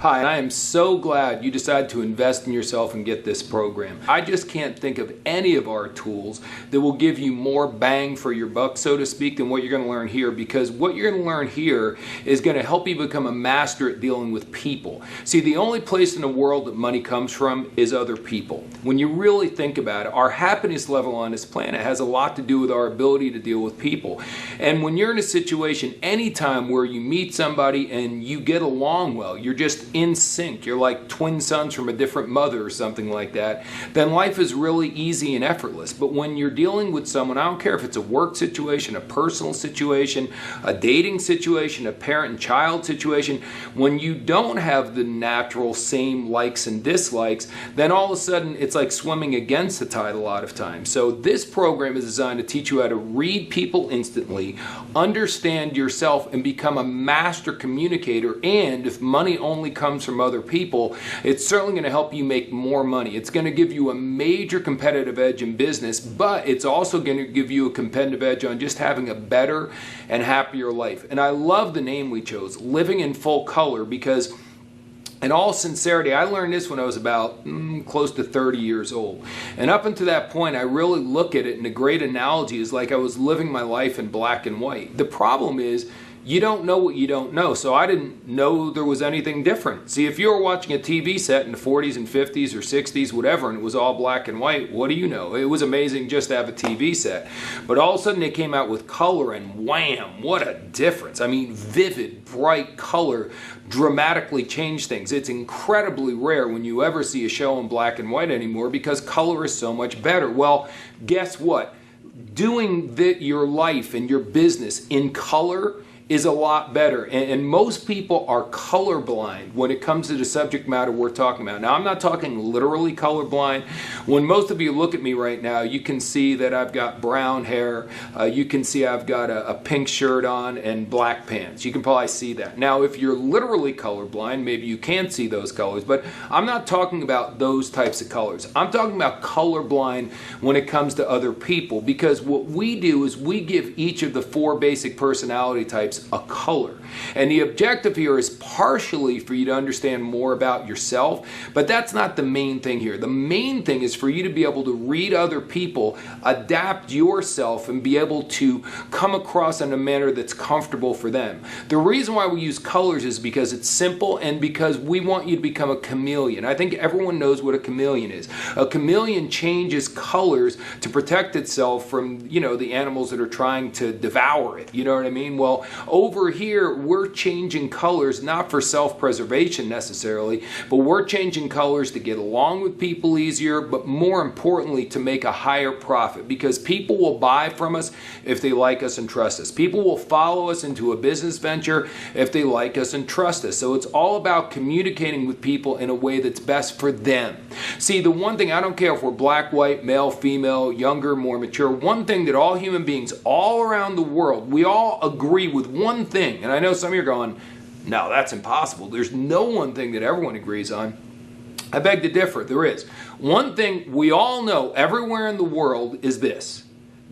Hi, I am so glad you decided to invest in yourself and get this program. I just can't think of any of our tools that will give you more bang for your buck, so to speak, than what you're going to learn here, because what you're going to learn here is going to help you become a master at dealing with people. See, the only place in the world that money comes from is other people. When you really think about it, our happiness level on this planet has a lot to do with our ability to deal with people. And when you're in a situation anytime where you meet somebody and you get along well, you're just in sync, you're like twin sons from a different mother or something like that, then life is really easy and effortless. But when you're dealing with someone, I don't care if it's a work situation, a personal situation, a dating situation, a parent and child situation, when you don't have the natural same likes and dislikes, then all of a sudden it's like swimming against the tide a lot of times. So this program is designed to teach you how to read people instantly, understand yourself, and become a master communicator. And if money only comes from other people, it's certainly going to help you make more money. It's going to give you a major competitive edge in business, but it's also going to give you a competitive edge on just having a better and happier life. And I love the name we chose, Living in Full Color, because in all sincerity, I learned this when I was about close to 30 years old. And up until that point, I really look at it, and a great analogy is like I was living my life in black and white. The problem is, you don't know what you don't know, so I didn't know there was anything different. See, if you were watching a TV set in the 40s and 50s or 60s, whatever, and it was all black and white, what do you know? It was amazing just to have a TV set. But all of a sudden they came out with color, and wham, what a difference. I mean, vivid, bright color dramatically changed things. It's incredibly rare when you ever see a show in black and white anymore because color is so much better. Well, guess what? Doing your life and your business in color is a lot better, and most people are colorblind when it comes to the subject matter we're talking about. Now, I'm not talking literally colorblind. When most of you look at me right now, you can see that I've got brown hair, you can see I've got a pink shirt on and black pants. You can probably see that. Now, if you're literally colorblind, maybe you can't see those colors, but I'm not talking about those types of colors. I'm talking about colorblind when it comes to other people, because what we do is we give each of the 4 basic personality types a color. And the objective here is partially for you to understand more about yourself, but that's not the main thing here. The main thing is for you to be able to read other people, adapt yourself, and be able to come across in a manner that's comfortable for them. The reason why we use colors is because it's simple and because we want you to become a chameleon. I think everyone knows what a chameleon is. A chameleon changes colors to protect itself from, the animals that are trying to devour it. You know what I mean? Well, over here, we're changing colors not for self-preservation necessarily, but we're changing colors to get along with people easier, but more importantly, to make a higher profit, because people will buy from us if they like us and trust us. People will follow us into a business venture if they like us and trust us. So it's all about communicating with people in a way that's best for them. See, the one thing, I don't care if we're black, white, male, female, younger, more mature, one thing that all human beings all around the world, we all agree with one thing, and I know some of you are going, no, that's impossible. There's no one thing that everyone agrees on. I beg to differ. There is. One thing we all know everywhere in the world is this,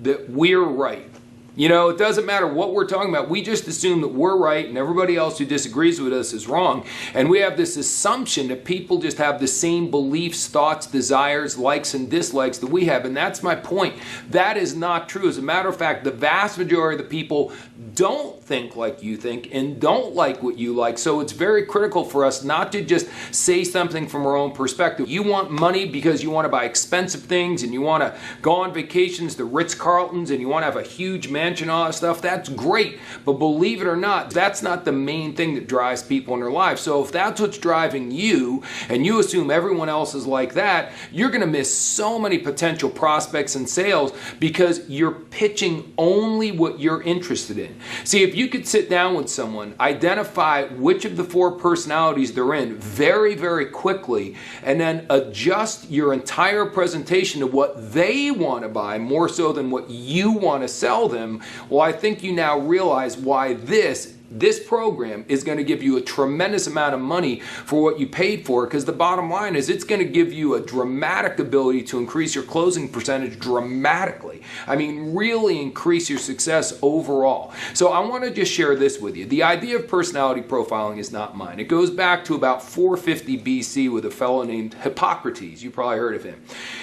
that we're right. It doesn't matter what we're talking about. We just assume that we're right and everybody else who disagrees with us is wrong. And we have this assumption that people just have the same beliefs, thoughts, desires, likes, and dislikes that we have. And that's my point. That is not true. As a matter of fact, the vast majority of the people don't think like you think and don't like what you like. So it's very critical for us not to just say something from our own perspective. You want money because you want to buy expensive things and you want to go on vacations to Ritz-Carltons and you want to have a huge mansion and all that stuff. That's great. But believe it or not, that's not the main thing that drives people in their lives. So if that's what's driving you and you assume everyone else is like that, you're going to miss so many potential prospects and sales because you're pitching only what you're interested in. See, if you could sit down with someone, identify which of the 4 personalities they're in very, very quickly, and then adjust your entire presentation to what they want to buy more so than what you want to sell them, well, I think you now realize why this this program is going to give you a tremendous amount of money for what you paid for, because the bottom line is it's going to give you a dramatic ability to increase your closing percentage dramatically. I mean, really increase your success overall. So I want to just share this with you. The idea of personality profiling is not mine. It goes back to about 450 BC with a fellow named Hippocrates. You probably heard of him.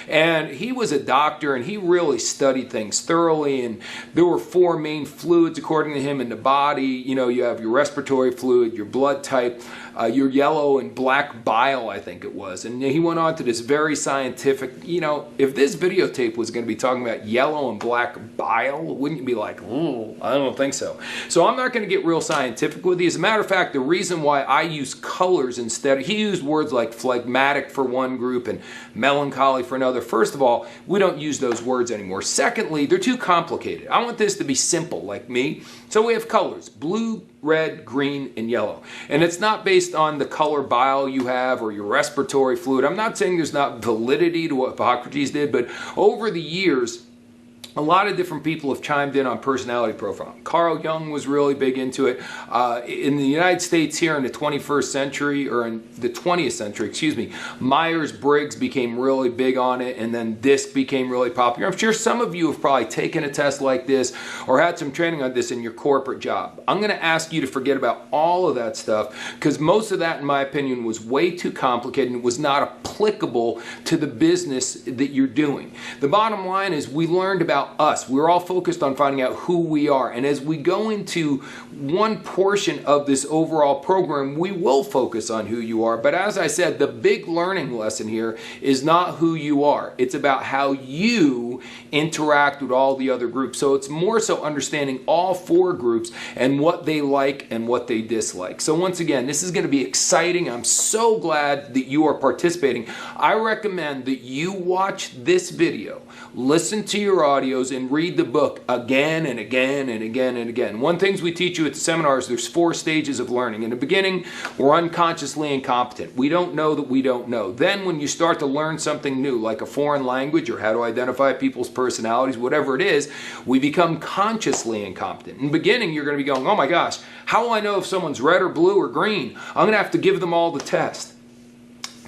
And he was a doctor, and he really studied things thoroughly, and there were 4 main fluids according to him in the body. You know, you have your respiratory fluid, your blood type, your yellow and black bile, I think it was. And he went on to this very scientific, you know, if this videotape was going to be talking about yellow and black bile, wouldn't you be like, oh, I don't think so. So I'm not going to get real scientific with you. As a matter of fact, the reason why I use colors instead, he used words like phlegmatic for one group and melancholy for another. First of all, we don't use those words anymore. Secondly, they're too complicated. I want this to be simple, like me. So we have colors: blue, red, green, and yellow. And it's not based on the color bile you have or your respiratory fluid. I'm not saying there's not validity to what Hippocrates did, but over the years, a lot of different people have chimed in on personality profiling. Carl Jung was really big into it. In the United States here in the 21st century, or in the 20th century, excuse me, Myers-Briggs became really big on it, and then DISC became really popular. I'm sure some of you have probably taken a test like this or had some training on this in your corporate job. I'm going to ask you to forget about all of that stuff, because most of that, in my opinion, was way too complicated and was not applicable to the business that you're doing. The bottom line is we learned about us. We're all focused on finding out who we are. And as we go into one portion of this overall program, we will focus on who you are. But as I said, the big learning lesson here is not who you are. It's about how you interact with all the other groups. So it's more so understanding all 4 groups and what they like and what they dislike. So once again, this is going to be exciting. I'm so glad that you are participating. I recommend that you watch this video, listen to your audios, and read the book again and again and again and again. One thing we teach you at the seminars, there's 4 stages of learning. In the beginning, we're unconsciously incompetent. We don't know that we don't know. Then when you start to learn something new, like a foreign language or how to identify people's personalities, whatever it is, we become consciously incompetent. In the beginning, you're going to be going, oh my gosh, how will I know if someone's red or blue or green? I'm going to have to give them all the test.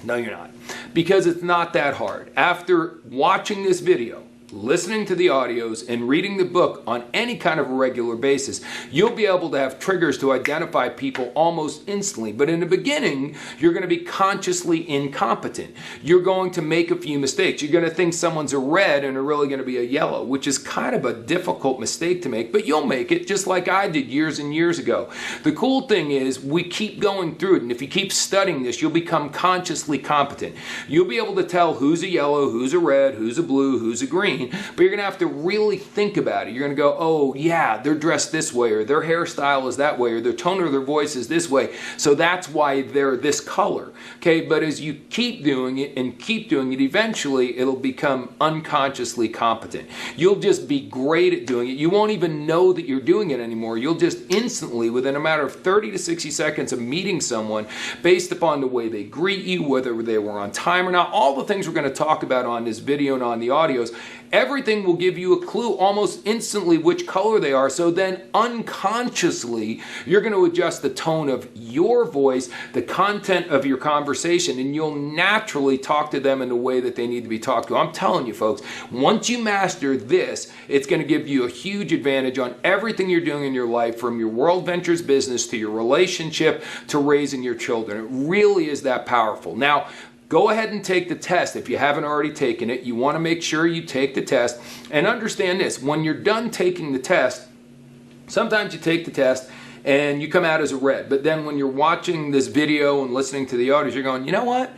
No, you're not. Because it's not that hard. After watching this video, listening to the audios, and reading the book on any kind of a regular basis, you'll be able to have triggers to identify people almost instantly. But in the beginning, you're going to be consciously incompetent. You're going to make a few mistakes. You're going to think someone's a red and they're really going to be a yellow, which is kind of a difficult mistake to make, but you'll make it just like I did years and years ago. The cool thing is we keep going through it, and if you keep studying this, you'll become consciously competent. You'll be able to tell who's a yellow, who's a red, who's a blue, who's a green, but you're going to have to really think about it. You're going to go, oh yeah, they're dressed this way, or their hairstyle is that way, or their tone of their voice is this way, so that's why they're this color. Okay, but as you keep doing it and keep doing it, eventually it'll become unconsciously competent. You'll just be great at doing it. You won't even know that you're doing it anymore. You'll just instantly, within a matter of 30 to 60 seconds of meeting someone, based upon the way they greet you, whether they were on time or not, all the things we're going to talk about on this video and on the audios, everything will give you a clue almost instantly which color they are. So then unconsciously, you're going to adjust the tone of your voice, the content of your conversation, and you'll naturally talk to them in the way that they need to be talked to. I'm telling you folks, once you master this, it's going to give you a huge advantage on everything you're doing in your life, from your World Ventures business to your relationship to raising your children. It really is that powerful. Now, go ahead and take the test. If you haven't already taken it, you want to make sure you take the test. And understand this, when you're done taking the test, sometimes you take the test and you come out as a red. But then when you're watching this video and listening to the audios, you're going, you know what?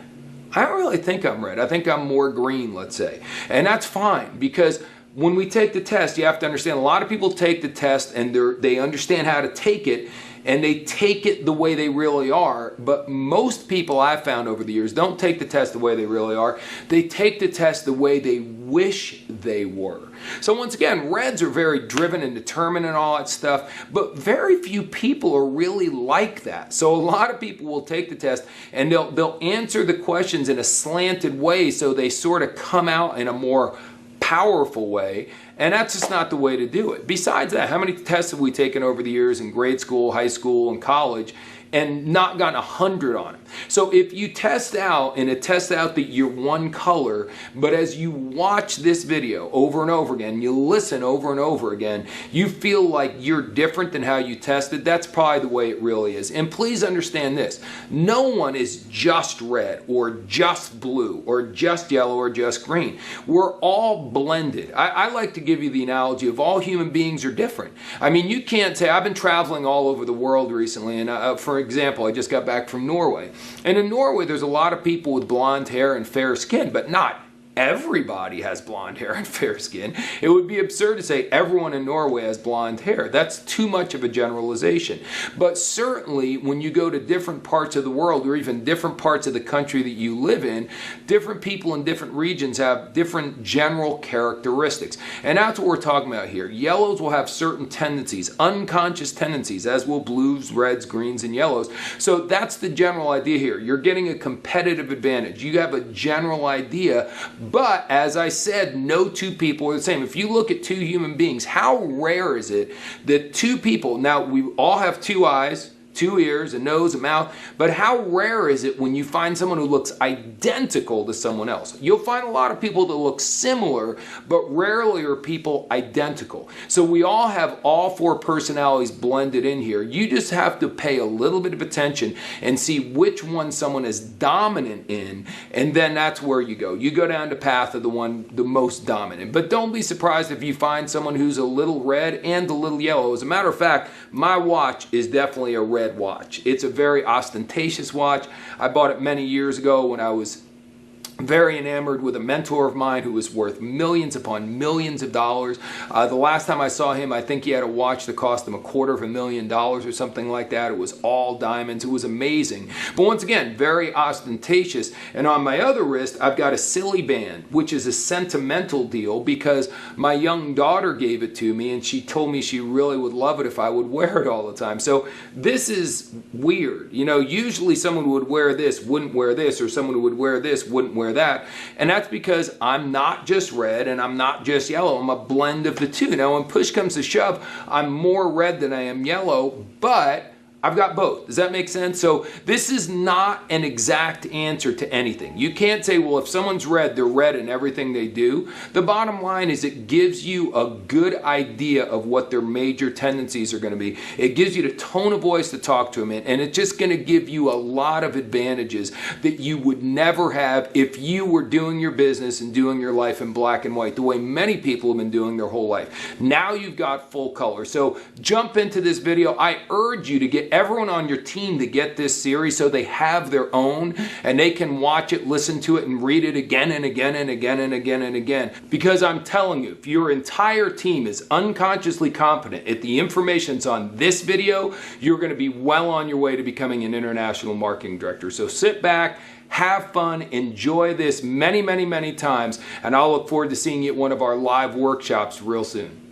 I don't really think I'm red. I think I'm more green, let's say. And that's fine, because when we take the test, you have to understand a lot of people take the test and they understand how to take it, and they take it the way they really are. But most people I've found over the years don't take the test the way they really are. They take the test the way they wish they were. So once again, reds are very driven and determined and all that stuff, but very few people are really like that. So a lot of people will take the test and they'll answer the questions in a slanted way, so they sort of come out in a more powerful way. And that's just not the way to do it. Besides that, how many tests have we taken over the years in grade school, high school, and college and not gotten 100 on them? So if you test out and it tests out that you're one color, but as you watch this video over and over again, you listen over and over again, you feel like you're different than how you tested, that's probably the way it really is. And please understand this, no one is just red or just blue or just yellow or just green. We're all blended. I like to give you the analogy of all human beings are different. I mean, you can't say, I've been traveling all over the world recently, and for example, I just got back from Norway. And in Norway, there's a lot of people with blonde hair and fair skin, but not everybody has blonde hair and fair skin. It would be absurd to say everyone in Norway has blonde hair. That's too much of a generalization. But certainly when you go to different parts of the world or even different parts of the country that you live in, different people in different regions have different general characteristics. And that's what we're talking about here. Yellows will have certain tendencies, unconscious tendencies, as will blues, reds, greens, and yellows. So that's the general idea here. You're getting a competitive advantage. You have a general idea. But as I said, no two people are the same. If you look at two human beings, how rare is it that two people, now we all have two eyes, two ears, a nose, a mouth, but how rare is it when you find someone who looks identical to someone else? You'll find a lot of people that look similar, but rarely are people identical. So we all have all four personalities blended in here. You just have to pay a little bit of attention and see which one someone is dominant in, and then that's where you go. You go down the path of the most dominant. But don't be surprised if you find someone who's a little red and a little yellow. As a matter of fact, my watch is definitely a red watch. It's a very ostentatious watch. I bought it many years ago when I was very enamored with a mentor of mine who was worth millions upon millions of dollars. The last time I saw him, I think he had a watch that cost him $250,000 or something like that. It was all diamonds. It was amazing. But once again, very ostentatious. And on my other wrist, I've got a silly band, which is a sentimental deal because my young daughter gave it to me and she told me she really would love it if I would wear it all the time. So this is weird. You know, usually someone who would wear this wouldn't wear this, or someone who would wear this wouldn't wear that. And that's because I'm not just red and I'm not just yellow. I'm a blend of the two. Now when push comes to shove, I'm more red than I am yellow, but I've got both. Does that make sense? So this is not an exact answer to anything. You can't say, well, if someone's red, they're red in everything they do. The bottom line is it gives you a good idea of what their major tendencies are going to be. It gives you the tone of voice to talk to them in, and it's just going to give you a lot of advantages that you would never have if you were doing your business and doing your life in black and white, the way many people have been doing their whole life. Now you've got full color. So jump into this video. I urge you to get everyone on your team to get this series so they have their own and they can watch it, listen to it, and read it again and again and again and again and again. Because I'm telling you, if your entire team is unconsciously competent at the information's on this video, you're going to be well on your way to becoming an international marketing director. So sit back, have fun, enjoy this many, many, many times, and I'll look forward to seeing you at one of our live workshops real soon.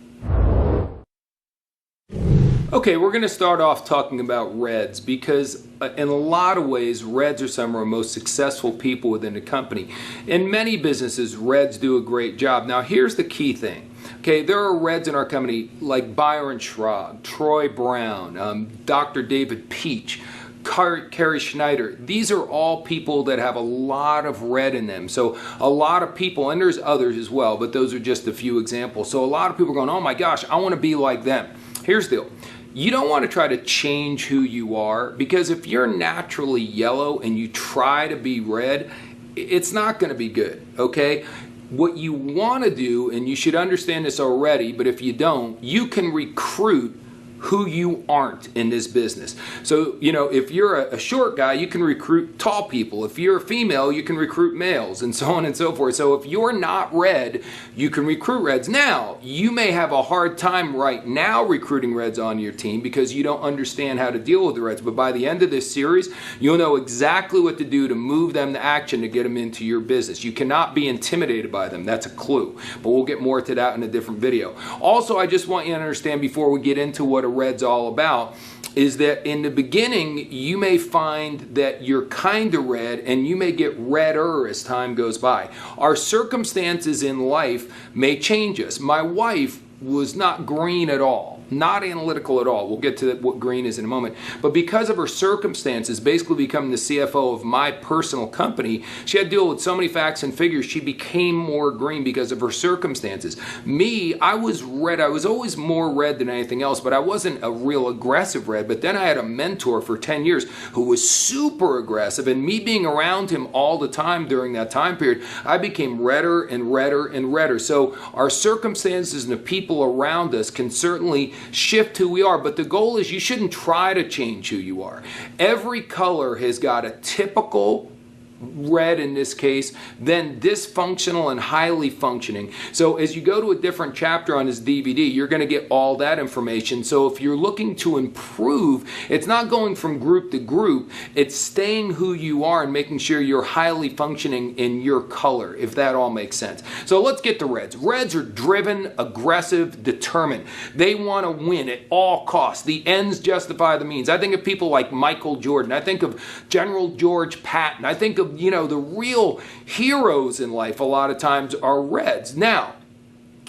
Okay, we're going to start off talking about reds because in a lot of ways, reds are some of our most successful people within the company. In many businesses, reds do a great job. Now, here's the key thing. Okay, there are reds in our company like Byron Schrag, Troy Brown, Dr. David Peach, Carrie Schneider. These are all people that have a lot of red in them. So a lot of people, and there's others as well, but those are just a few examples. So a lot of people are going, oh my gosh, I want to be like them. Here's the deal. You don't want to try to change who you are, because if you're naturally yellow and you try to be red, it's not going to be good, okay? What you want to do, and you should understand this already, but if you don't, you can recruit who you aren't in this business. So, you know, if you're a short guy, you can recruit tall people. If you're a female, you can recruit males, and so on and so forth. So if you're not red, you can recruit reds. Now, you may have a hard time right now recruiting reds on your team because you don't understand how to deal with the reds. But by the end of this series, you'll know exactly what to do to move them to action to get them into your business. You cannot be intimidated by them. That's a clue. But we'll get more to that in a different video. Also, I just want you to understand before we get into what a red's all about, is that in the beginning, you may find that you're kind of red and you may get redder as time goes by. Our circumstances in life may change us. My wife was not green at all, not analytical at all. We'll get to what green is in a moment. But because of her circumstances, basically becoming the CFO of my personal company, she had to deal with so many facts and figures, she became more green because of her circumstances. Me, I was red. I was always more red than anything else, but I wasn't a real aggressive red. But then I had a mentor for 10 years who was super aggressive, and me being around him all the time during that time period, I became redder and redder and redder. So our circumstances and the people around us can certainly shift who we are, but the goal is you shouldn't try to change who you are. Every color has got a typical red in this case, then dysfunctional and highly functioning. So as you go to a different chapter on this DVD, you're going to get all that information. So if you're looking to improve, it's not going from group to group, it's staying who you are and making sure you're highly functioning in your color, if that all makes sense. So let's get to reds. Reds are driven, aggressive, determined. They want to win at all costs. The ends justify the means. I think of people like Michael Jordan. I think of General George Patton. I think of, the real heroes in life a lot of times are reds. Now,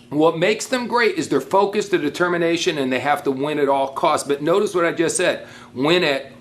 what makes them great is their focus, their determination, and they have to win at all costs. But notice what I just said, win at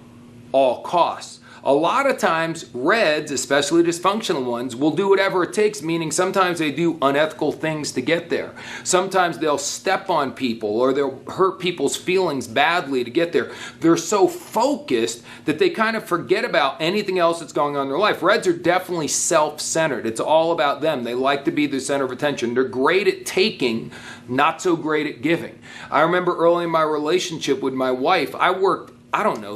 all costs. A lot of times, reds, especially dysfunctional ones, will do whatever it takes, meaning sometimes they do unethical things to get there. Sometimes they'll step on people or they'll hurt people's feelings badly to get there. They're so focused that they kind of forget about anything else that's going on in their life. Reds are definitely self-centered. It's all about them. They like to be the center of attention. They're great at taking, not so great at giving. I remember early in my relationship with my wife, I worked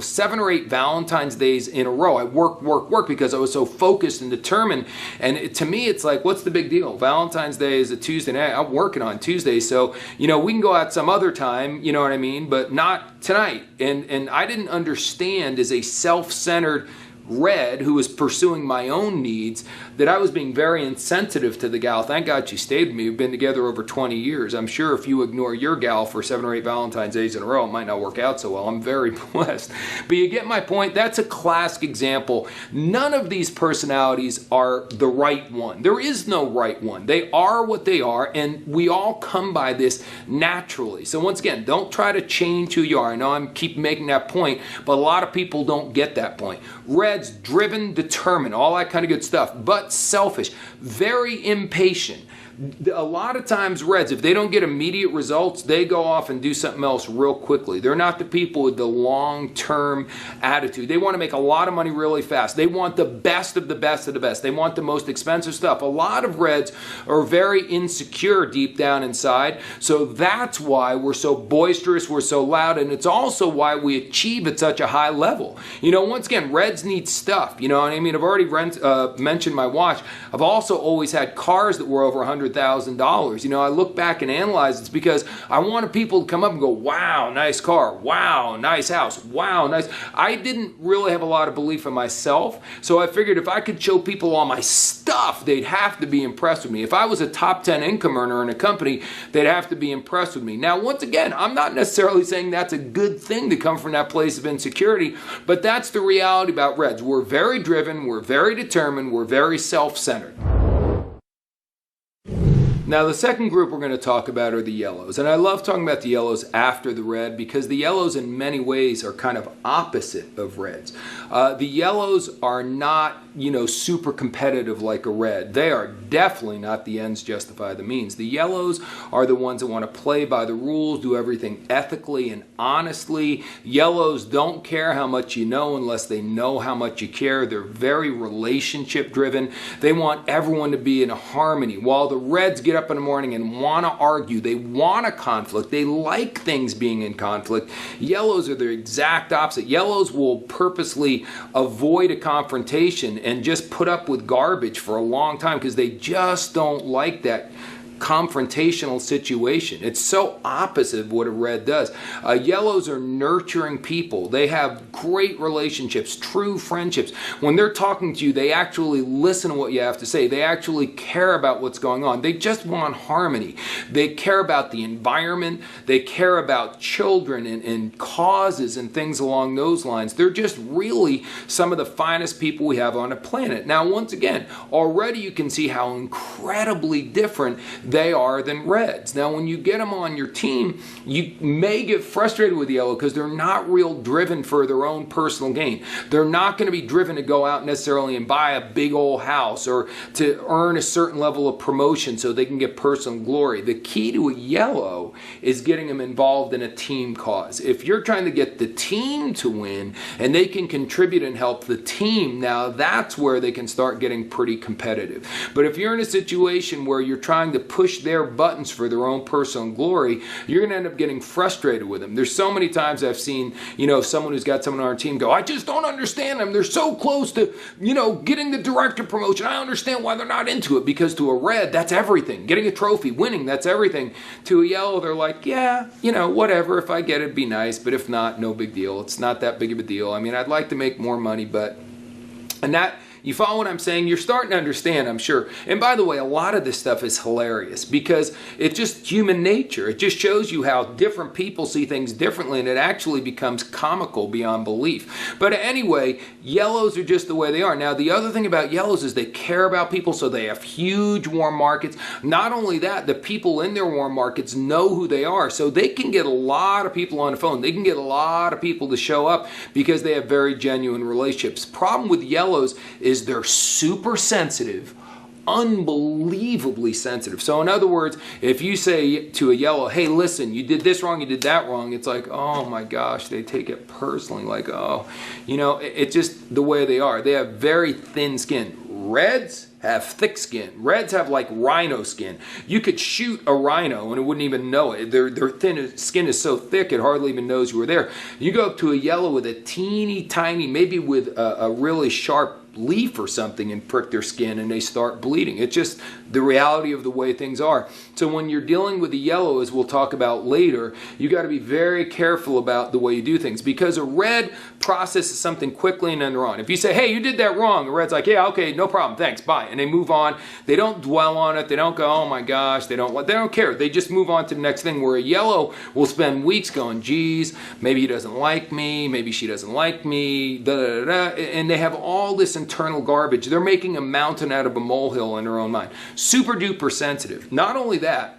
7 or 8 Valentine's days in a row. I work because I was so focused and determined. And to me, it's like, what's the big deal? Valentine's Day is a Tuesday night. I'm working on Tuesday. So, we can go out some other time, you know what I mean? But not tonight. And I didn't understand as a self-centered red who was pursuing my own needs that I was being very insensitive to the gal. Thank God she stayed with me. We've been together over 20 years. I'm sure if you ignore your gal for 7 or 8 Valentine's days in a row, it might not work out so well. I'm very blessed. But you get my point. That's a classic example. None of these personalities are the right one. There is no right one. They are what they are, and we all come by this naturally. So once again, don't try to change who you are. I know I keep making that point, but a lot of people don't get that point. Reds, driven, determined, all that kind of good stuff, but selfish, very impatient. A lot of times reds, if they don't get immediate results, they go off and do something else real quickly. They're not the people with the long-term attitude. They want to make a lot of money really fast. They want the best of the best of the best. They want the most expensive stuff. A lot of reds are very insecure deep down inside, so that's why we're so boisterous, we're so loud, and it's also why we achieve at such a high level. Once again, reds need stuff. I've already mentioned my watch. I've also always had cars that were over $100,000. I look back and analyze it's because I wanted people to come up and go, wow, nice car, wow, nice house, wow, nice. I didn't really have a lot of belief in myself, so I figured if I could show people all my stuff, they'd have to be impressed with me. If I was a top 10 income earner in a company, they'd have to be impressed with me. Now, once again, I'm not necessarily saying that's a good thing to come from that place of insecurity, but that's the reality about reds. We're very driven, we're very determined, we're very self-centered. Now, the second group we're going to talk about are the yellows. And I love talking about the yellows after the red because the yellows in many ways are kind of opposite of reds. The yellows are not, super competitive like a red. They are definitely not the ends justify the means. The yellows are the ones that want to play by the rules, do everything ethically and honestly. Yellows don't care how much you know unless they know how much you care. They're very relationship driven. They want everyone to be in harmony. While the reds get up in the morning and want to argue, they want a conflict, they like things being in conflict. Yellows are the exact opposite. Yellows will purposely avoid a confrontation and just put up with garbage for a long time because they just don't like that confrontational situation. It's so opposite of what a red does. Yellows are nurturing people. They have great relationships, true friendships. When they're talking to you, they actually listen to what you have to say. They actually care about what's going on. They just want harmony. They care about the environment. They care about children and causes and things along those lines. They're just really some of the finest people we have on the planet. Now, once again, already you can see how incredibly different they are than reds. Now, when you get them on your team, you may get frustrated with yellow because they're not real driven for their own personal gain. They're not going to be driven to go out necessarily and buy a big old house or to earn a certain level of promotion so they can get personal glory. The key to a yellow is getting them involved in a team cause. If you're trying to get the team to win and they can contribute and help the team, now that's where they can start getting pretty competitive. But if you're in a situation where you're trying to push their buttons for their own personal glory, you're going to end up getting frustrated with them. There's so many times I've seen, someone who's got someone on our team go, I just don't understand them. They're so close to, getting the director promotion. I understand why they're not into it, because to a red, that's everything. Getting a trophy, winning, that's everything. To a yellow, they're like, yeah, whatever. If I get it, it'd be nice. But if not, no big deal. It's not that big of a deal. I mean, I'd like to make more money, and that, you follow what I'm saying? You're starting to understand, I'm sure. And by the way, a lot of this stuff is hilarious because it's just human nature. It just shows you how different people see things differently, and it actually becomes comical beyond belief. But anyway, yellows are just the way they are. Now, the other thing about yellows is they care about people, so they have huge warm markets. Not only that, the people in their warm markets know who they are, so they can get a lot of people on the phone. They can get a lot of people to show up because they have very genuine relationships. Problem with yellows is they're super sensitive, unbelievably sensitive. So in other words, if you say to a yellow, hey, listen, you did this wrong, you did that wrong, it's like, oh my gosh, they take it personally, like, oh, it's just the way they are. They have very thin skin. Reds have thick skin. Reds have like rhino skin. You could shoot a rhino and it wouldn't even know it. Their thin skin is so thick it hardly even knows you were there. You go up to a yellow with a teeny tiny, maybe with a really sharp leaf or something, and prick their skin and they start bleeding. It's just the reality of the way things are. So when you're dealing with the yellow, as we'll talk about later, you got to be very careful about the way you do things, because a red processes something quickly and then they're on. If you say, hey, you did that wrong, a red's like, yeah, okay, no problem, thanks, bye, and they move on. They don't dwell on it. They don't go, oh my gosh, they don't care. They just move on to the next thing, where a yellow will spend weeks going, geez, maybe he doesn't like me, maybe she doesn't like me, da da da, and they have all this internal garbage. They're making a mountain out of a molehill in their own mind. Super duper sensitive. Not only that,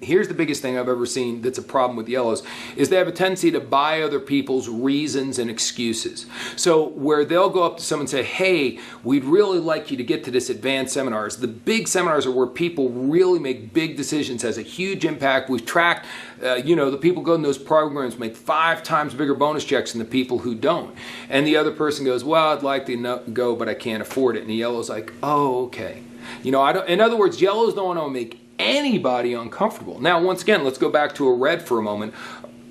here's the biggest thing I've ever seen that's a problem with yellows, is they have a tendency to buy other people's reasons and excuses. So where they'll go up to someone and say, hey, we'd really like you to get to this advanced seminars. The big seminars are where people really make big decisions, has a huge impact. We've tracked, the people go in those programs make 5 times bigger bonus checks than the people who don't. And the other person goes, well, I'd like to go, but I can't afford it. And the yellow's like, oh, okay. In other words, yellows don't want to make anybody uncomfortable. Now, once again, let's go back to a red for a moment.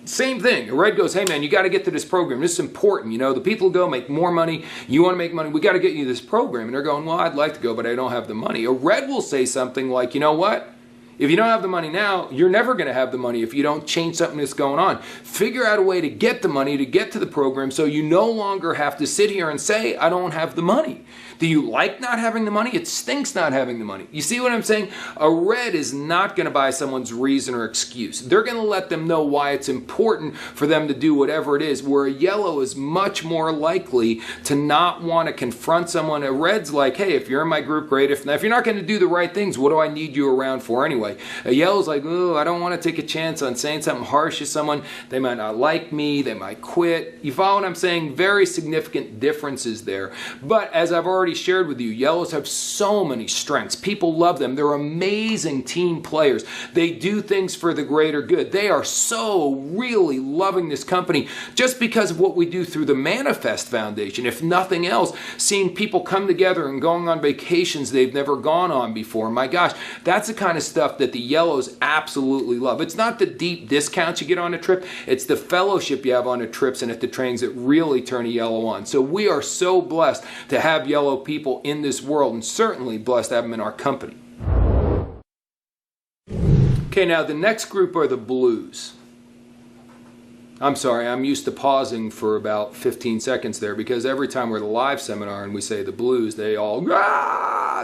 Same thing. A red goes, hey man, you got to get to this program. This is important. The people who go make more money. You want to make money. We got to get you this program. And they're going, well, I'd like to go, but I don't have the money. A red will say something like, you know what? If you don't have the money now, you're never going to have the money if you don't change something that's going on. Figure out a way to get the money to get to the program, so you no longer have to sit here and say, I don't have the money. Do you like not having the money? It stinks not having the money. You see what I'm saying? A red is not going to buy someone's reason or excuse. They're going to let them know why it's important for them to do whatever it is, where a yellow is much more likely to not want to confront someone. A red's like, hey, if you're in my group, great. If you're not going to do the right things, what do I need you around for anyway? A yellow's like, oh, I don't want to take a chance on saying something harsh to someone. They might not like me. They might quit. You follow what I'm saying? Very significant differences there. But as I've already shared with you, yellows have so many strengths. People love them. They're amazing team players. They do things for the greater good. They are so really loving this company just because of what we do through the Manifest Foundation. If nothing else, seeing people come together and going on vacations they've never gone on before. My gosh, that's the kind of stuff that the yellows absolutely love. It's not the deep discounts you get on a trip. It's the fellowship you have on the trips and at the trains that really turn a yellow on. So we are so blessed to have yellow people in this world, and certainly blessed to have them in our company. Okay, now the next group are the blues. I'm sorry, I'm used to pausing for about 15 seconds there because every time we're at a live seminar and we say the blues, they all,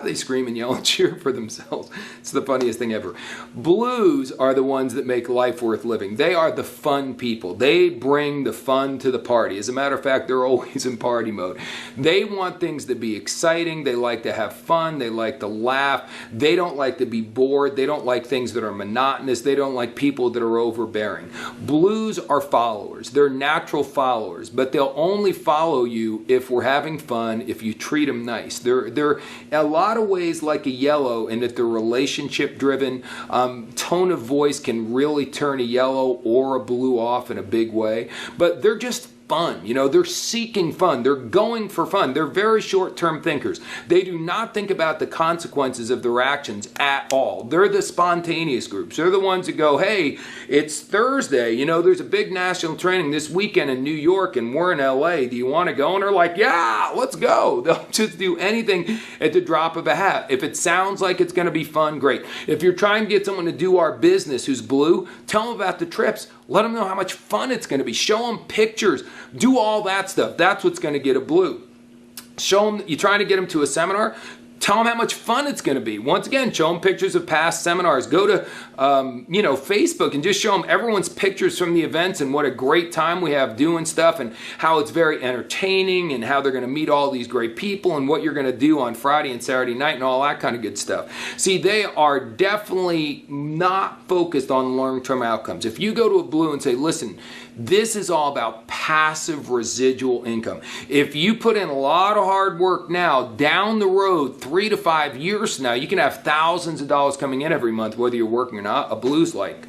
they scream and yell and cheer for themselves. It's the funniest thing ever. Blues are the ones that make life worth living. They are the fun people. They bring the fun to the party. As a matter of fact, they're always in party mode. They want things to be exciting. They like to have fun. They like to laugh. They don't like to be bored. They don't like things that are monotonous. They don't like people that are overbearing. Blues are followers. They're natural followers, but they'll only follow you if we're having fun, if you treat them nice. They're a lot of ways like a yellow in that they're relationship driven. Tone of voice can really turn a yellow or a blue off in a big way, but they're just fun. You know, they're seeking fun. They're going for fun. They're very short-term thinkers. They do not think about the consequences of their actions at all. They're the spontaneous groups. They're the ones that go, hey, it's Thursday. You know, there's a big national training this weekend in New York and we're in LA. Do you want to go? And they're like, yeah, let's go. They'll just do anything at the drop of a hat. If it sounds like it's going to be fun, great. If you're trying to get someone to do our business who's blue, tell them about the trips. Let them know how much fun it's going to be. Show them pictures. Do all that stuff. That's what's going to get a blue. Show them, you're trying to get them to a seminar, tell them how much fun it's going to be. Once again, show them pictures of past seminars. Go to, Facebook and just show them everyone's pictures from the events and what a great time we have doing stuff and how it's very entertaining and how they're going to meet all these great people and what you're going to do on Friday and Saturday night and all that kind of good stuff. See, they are definitely not focused on long-term outcomes. If you go to a blue and say, listen, this is all about passive residual income. If you put in a lot of hard work now, down the road, 3 to 5 years from now, you can have thousands of dollars coming in every month, whether you're working or not. A blue's like,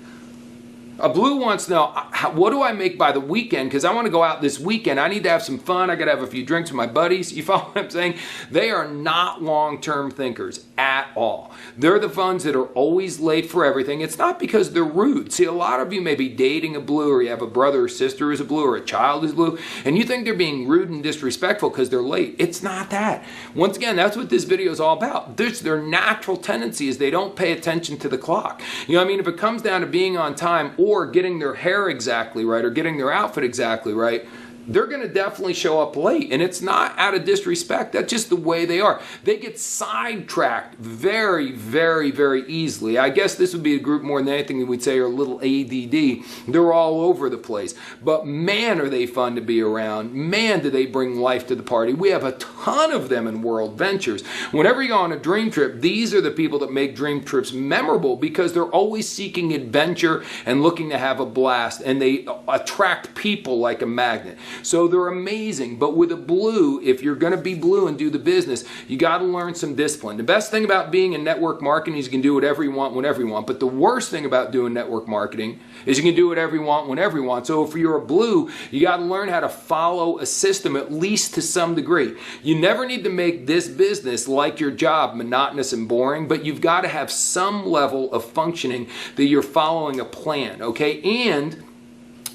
a blue wants to know, what do I make by the weekend? Because I want to go out this weekend. I need to have some fun. I got to have a few drinks with my buddies. You follow what I'm saying? They are not long-term thinkers at all. They're the ones that are always late for everything. It's not because they're rude. See, a lot of you may be dating a blue, or you have a brother or sister who's a blue, or a child who's blue, and you think they're being rude and disrespectful because they're late. It's not that. Once again, that's what this video is all about. Their natural tendency is they don't pay attention to the clock. You know what I mean? If it comes down to being on time or getting their hair exactly right or getting their outfit exactly right, they're going to definitely show up late. And it's not out of disrespect. That's just the way they are. They get sidetracked very, very, very easily. I guess this would be a group more than anything that we'd say are a little ADD. They're all over the place. But man, are they fun to be around. Man, do they bring life to the party. We have a ton of them in World Ventures. Whenever you go on a dream trip, these are the people that make dream trips memorable because they're always seeking adventure and looking to have a blast. And they attract people like a magnet. So they're amazing. But with a blue, if you're going to be blue and do the business, you got to learn some discipline. The best thing about being in network marketing is you can do whatever you want, whenever you want. But the worst thing about doing network marketing is you can do whatever you want, whenever you want. So if you're a blue, you got to learn how to follow a system, at least to some degree. You never need to make this business, like your job, monotonous and boring, but you've got to have some level of functioning that you're following a plan, okay? And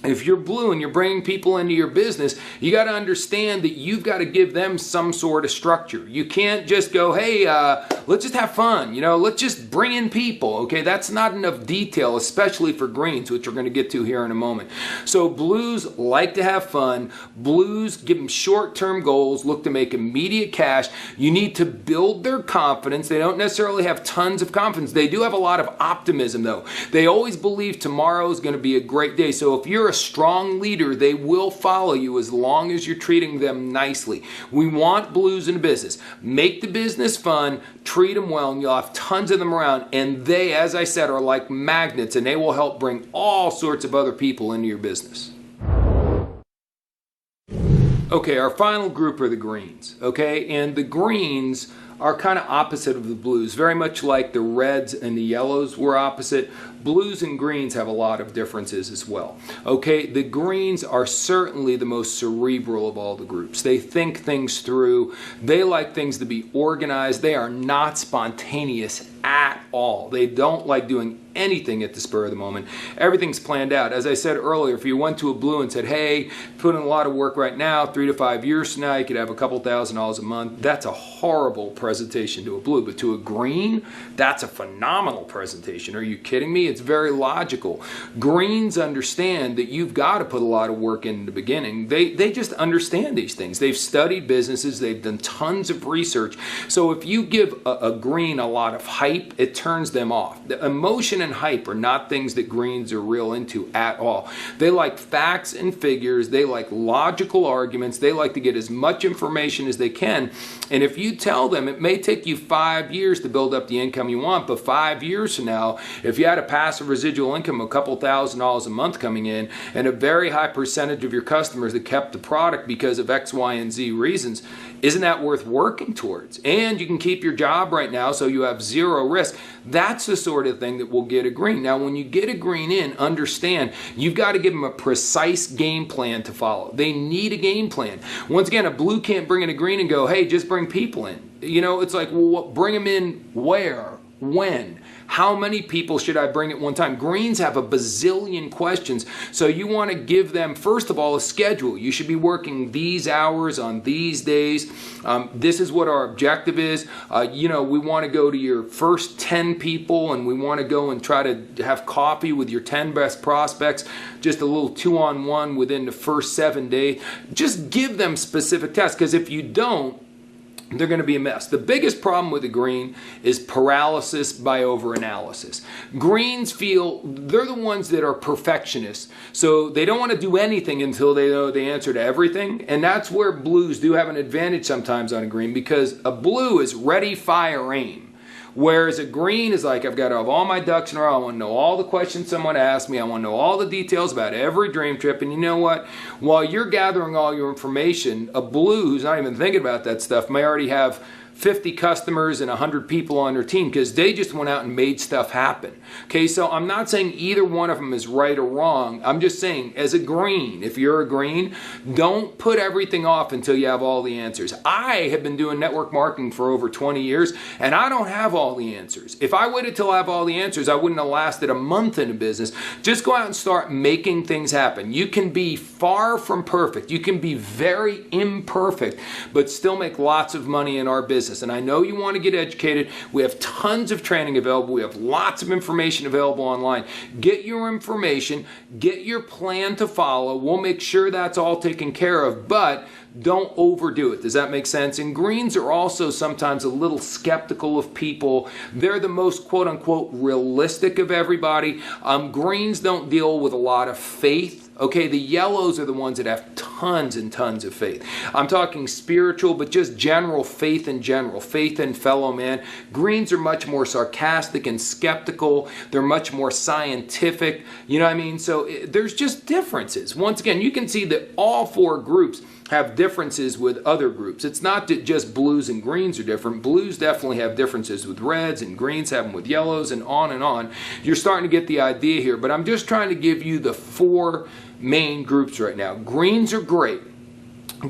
if you're blue and you're bringing people into your business, you got to understand that you've got to give them some sort of structure. You can't just go, hey, let's just have fun. You know, let's just bring in people. Okay, that's not enough detail, especially for greens, which we're going to get to here in a moment. So blues like to have fun. Blues give them short-term goals, look to make immediate cash. You need to build their confidence. They don't necessarily have tons of confidence. They do have a lot of optimism, though. They always believe tomorrow is going to be a great day. So if you're a strong leader, they will follow you as long as you're treating them nicely. We want blues in business. Make the business fun, treat them well, and you'll have tons of them around. And they, as I said, are like magnets, and they will help bring all sorts of other people into your business. Okay, our final group are the greens, okay? And the greens are kind of opposite of the blues, very much like the reds and the yellows were opposite. Blues and greens have a lot of differences as well. Okay, the greens are certainly the most cerebral of all the groups. They think things through. They like things to be organized. They are not spontaneous at all. They don't like doing anything at the spur of the moment. Everything's planned out. As I said earlier, if you went to a blue and said, hey, put in a lot of work right now, 3 to 5 years from now, you could have a couple $1,000s a month. That's a horrible presentation to a blue. But to a green, that's a phenomenal presentation. Are you kidding me? it's very logical. Greens understand that you've got to put a lot of work in the beginning. They just understand these things. They've studied businesses. They've done tons of research. So if you give a green a lot of hype, it turns them off. The emotion and hype are not things that greens are real into at all. They like facts and figures. They like logical arguments. They like to get as much information as they can. And if you tell them it may take you 5 years to build up the income you want, but 5 years from now, if you had a passive residual income of a couple $1,000s a month coming in and a very high percentage of your customers that kept the product because of X, Y, and Z reasons, isn't that worth working towards? And you can keep your job right now so you have zero risk. That's the sort of thing that will get a green. Now, when you get a green in, understand you've got to give them a precise game plan to follow. They need a game plan. Once again, a blue can't bring in a green and go, hey, just bring people in. You know, it's like, well, bring them in where? When? How many people should I bring at one time? Greens have a bazillion questions, so you want to give them, first of all, a schedule. You should be working these hours on these days. This is what our objective is. You know, we want to go to your first 10 people, and we want to go and try to have coffee with your 10 best prospects, just a little 2-on-1 within the first 7 days. Just give them specific tasks, because if you don't, they're going to be a mess. The biggest problem with a green is paralysis by overanalysis. Greens feel they're the ones that are perfectionists, so they don't want to do anything until they know the answer to everything. And that's where blues do have an advantage sometimes on a green, because a blue is ready, fire, aim. Whereas a green is like, I've got to have all my ducks in a row. I want to know all the questions someone asked me. I want to know all the details about every dream trip. And you know what? While you're gathering all your information, a blue who's not even thinking about that stuff may already have 50 customers and 100 people on their team because they just went out and made stuff happen. Okay, so I'm not saying either one of them is right or wrong. I'm just saying, as a green, if you're a green, don't put everything off until you have all the answers. I have been doing network marketing for over 20 years, and I don't have all the answers. If I waited till I have all the answers, I wouldn't have lasted a month in a business. Just go out and start making things happen. You can be far from perfect. You can be very imperfect, but still make lots of money in our business. And I know you want to get educated. We have tons of training available. We have lots of information available online. Get your information, get your plan to follow. We'll make sure that's all taken care of, but don't overdo it. Does that make sense? And greens are also sometimes a little skeptical of people. They're the most quote unquote realistic of everybody. Greens don't deal with a lot of faith. Okay, the yellows are the ones that have tons and tons of faith. I'm talking spiritual, but just general faith in general, faith in fellow man. Greens are much more sarcastic and skeptical. They're much more scientific. You know what I mean? So there's just differences. Once again, you can see that all four groups have differences with other groups. It's not that just blues and greens are different. Blues definitely have differences with reds, and greens have them with yellows, and on and on. You're starting to get the idea here, but I'm just trying to give you the four main groups right now. Greens are great.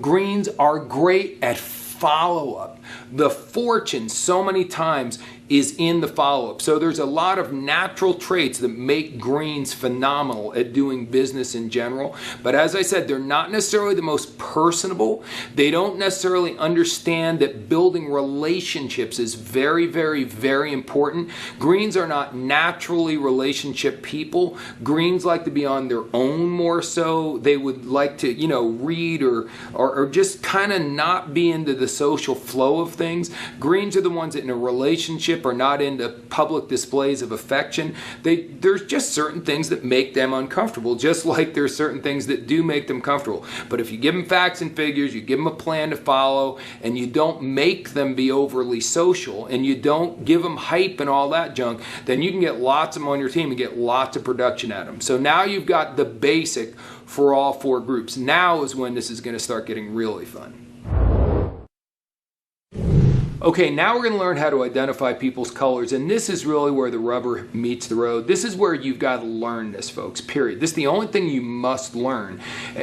Greens are great at follow-up. The fortune so many times is in the follow-up. So there's a lot of natural traits that make greens phenomenal at doing business in general. But as I said, they're not necessarily the most personable. They don't necessarily understand that building relationships is very, very, very important. Greens are not naturally relationship people. Greens like to be on their own more so. They would like to, you know, read or just kind of not be into the social flow of things. Greens are the ones that in a relationship are not into public displays of affection. There's just certain things that make them uncomfortable, just like there's certain things that do make them comfortable. But if you give them facts and figures, you give them a plan to follow, and you don't make them be overly social, and you don't give them hype and all that junk, then you can get lots of them on your team and get lots of production at them. So now you've got the basic for all four groups. Now is when this is going to start getting really fun. Okay, now we're going to learn how to identify people's colors, and this is really where the rubber meets the road. This is where you've got to learn this, folks, period. This is the only thing you must learn,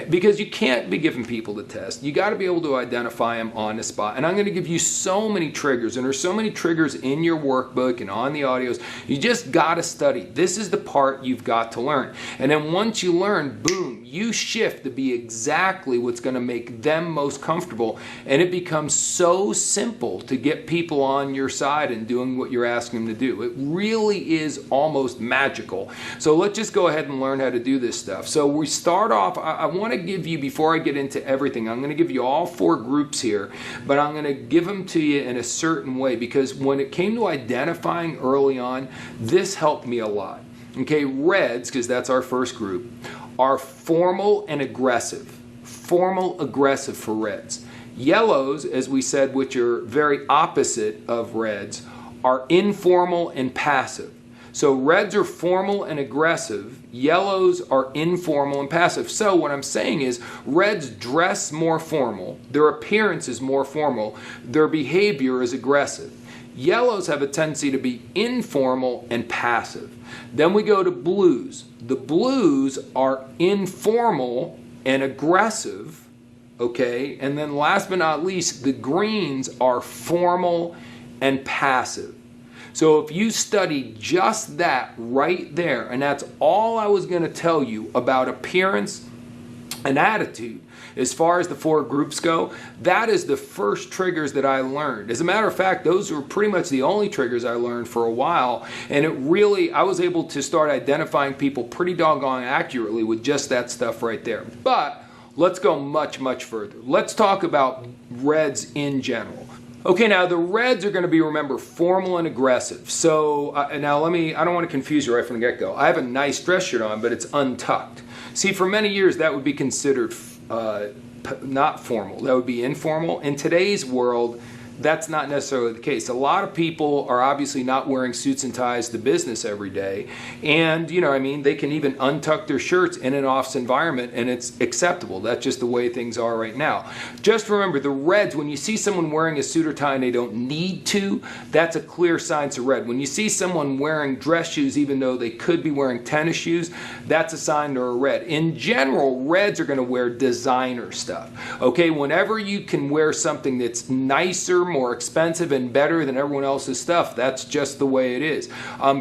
because you can't be giving people the test. You got to be able to identify them on the spot, and I'm going to give you so many triggers, and there's so many triggers in your workbook and on the audios. You just got to study. This is the part you've got to learn, and then once you learn, boom, you shift to be exactly what's going to make them most comfortable, and it becomes so simple to get people on your side and doing what you're asking them to do. It really is almost magical. So let's just go ahead and learn how to do this stuff. So we start off, I want to give you, before I get into everything, I'm going to give you all 4 groups here, but I'm going to give them to you in a certain way, because when it came to identifying early on, this helped me a lot. Okay, reds, because that's our first group, are formal and aggressive. Formal, aggressive for reds. Yellows, as we said, which are very opposite of reds, are informal and passive. So reds are formal and aggressive, yellows are informal and passive. So what I'm saying is, reds dress more formal, their appearance is more formal, their behavior is aggressive. Yellows have a tendency to be informal and passive. Then we go to blues. The blues are informal and aggressive, okay? And then last but not least, the greens are formal and passive. So if you study just that right there, and that's all I was going to tell you about appearance and attitude, as far as the 4 groups go, that is the first triggers that I learned. As a matter of fact, those were pretty much the only triggers I learned for a while, and it really, I was able to start identifying people pretty doggone accurately with just that stuff right there. But let's go much, much further. Let's talk about reds in general. Okay, now the reds are going to be, remember, formal and aggressive. So now I don't want to confuse you right from the get-go. I have a nice dress shirt on, but it's untucked. See, for many years that would be considered not formal. That would be informal. In today's world, that's not necessarily the case. A lot of people are obviously not wearing suits and ties to business every day, and they can even untuck their shirts in an office environment and it's acceptable. That's just the way things are right now. Just remember, the reds, when you see someone wearing a suit or tie and they don't need to, that's a clear sign it's a red. When you see someone wearing dress shoes even though they could be wearing tennis shoes, that's a sign they're a red. In general, reds are going to wear designer stuff. Okay, whenever you can wear something that's nicer, more expensive, and better than everyone else's stuff, that's just the way it is.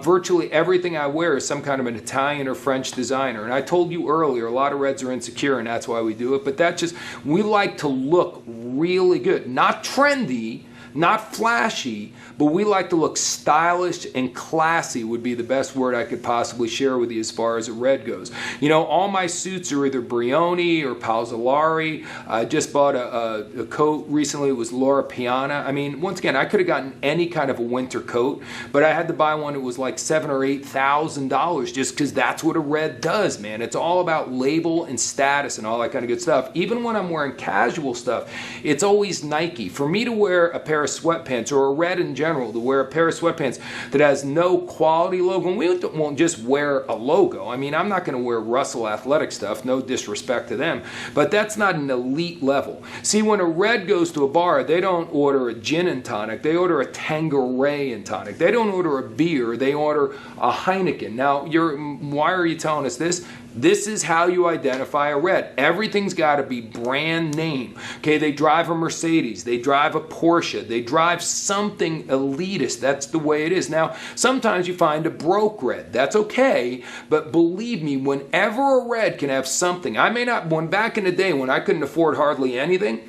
Virtually everything I wear is some kind of an Italian or French designer. And I told you earlier, a lot of reds are insecure, and that's why we do it. But that's just, we like to look really good. Not trendy, not flashy, but we like to look stylish and classy would be the best word I could possibly share with you as far as a red goes. All my suits are either Brioni or Palzolari. I just bought a coat recently. It was Laura Piana. Once again, I could have gotten any kind of a winter coat, but I had to buy one that was like $7,000 or $8,000 just because that's what a red does, man. It's all about label and status and all that kind of good stuff. Even when I'm wearing casual stuff, it's always Nike. For me to wear a pair of sweatpants, or a red in general, to wear a pair of sweatpants that has no quality logo, and we won't just wear a logo. I'm not going to wear Russell Athletic stuff, no disrespect to them, but that's not an elite level. See, when a red goes to a bar, they don't order a gin and tonic, they order a Tanqueray and tonic. They don't order a beer, they order a Heineken. Now, why are you telling us this? This is how you identify a red. Everything's got to be brand name. Okay, they drive a Mercedes, they drive a Porsche, they drive something elitist. That's the way it is. Now, sometimes you find a broke red. That's okay, but believe me, whenever a red can have something, back in the day when I couldn't afford hardly anything,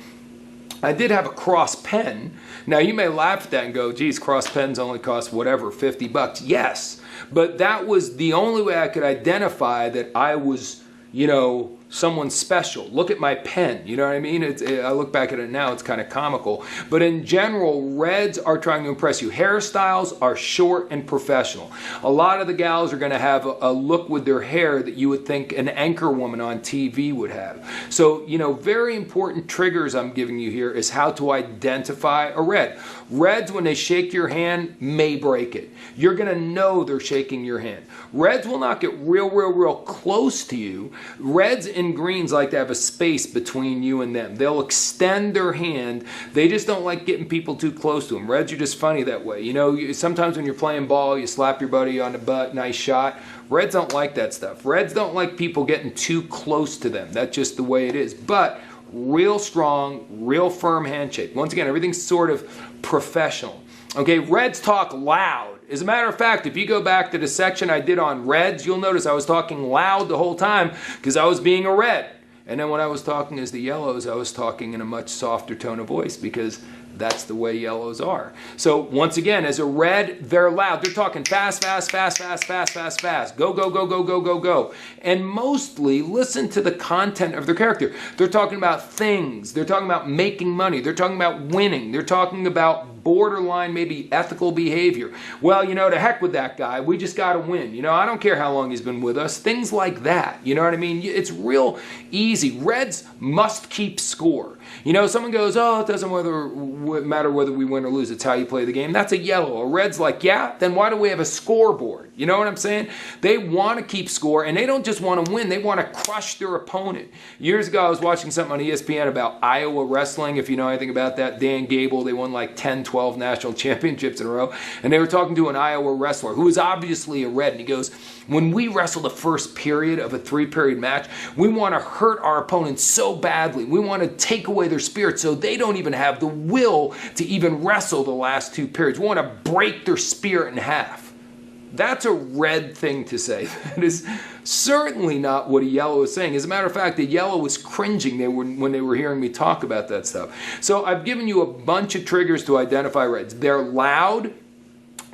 I did have a cross pen. Now, you may laugh at that and go, geez, cross pens only cost whatever, $50. Yes. But that was the only way I could identify that I was, someone special. Look at my pen, you know what I mean? I look back at it now, it's kind of comical. But in general, reds are trying to impress you. Hairstyles are short and professional. A lot of the gals are going to have a look with their hair that you would think an anchor woman on TV would have. So, very important triggers I'm giving you here is how to identify a red. Reds, when they shake your hand, may break it. You're going to know they're shaking your hand. Reds will not get real close to you. Reds and greens like to have a space between you and them. They'll extend their hand. They just don't like getting people too close to them. Reds are just funny that way. Sometimes when you're playing ball, you slap your buddy on the butt, nice shot. Reds don't like that stuff. Reds don't like people getting too close to them. That's just the way it is. But real strong, real firm handshake. Once again, everything's sort of professional. Okay, reds talk loud. As a matter of fact, if you go back to the section I did on reds, you'll notice I was talking loud the whole time because I was being a red. And then when I was talking as the yellows, I was talking in a much softer tone of voice because that's the way yellows are. So once again, as a red, they're loud. They're talking fast, fast, fast, fast, fast, fast, fast. Go, go, go, go, go, go, go. And mostly listen to the content of their character. They're talking about things. They're talking about making money. They're talking about winning. They're talking about borderline, maybe ethical behavior. Well, you know, to heck with that guy. We just got to win. You know, I don't care how long he's been with us. Things like that. You know what I mean? It's real easy. Reds must keep score. You know, someone goes, oh, it doesn't matter whether we win or lose. It's how you play the game. That's a yellow. A red's like, yeah, then why do we have a scoreboard? You know what I'm saying? They want to keep score, and they don't just want to win. They want to crush their opponent. Years ago, I was watching something on ESPN about Iowa wrestling. If you know anything about that, Dan Gable, they won like 10, 12 national championships in a row. And they were talking to an Iowa wrestler who was obviously a red. And he goes, when we wrestle the first period of a 3-period match, we want to hurt our opponents so badly. We want to take away their spirit so they don't even have the will to even wrestle the last 2 periods. We want to break their spirit in half. That's a red thing to say. That is certainly not what a yellow is saying. As a matter of fact, the yellow was cringing when they were hearing me talk about that stuff. So I've given you a bunch of triggers to identify reds. They're loud.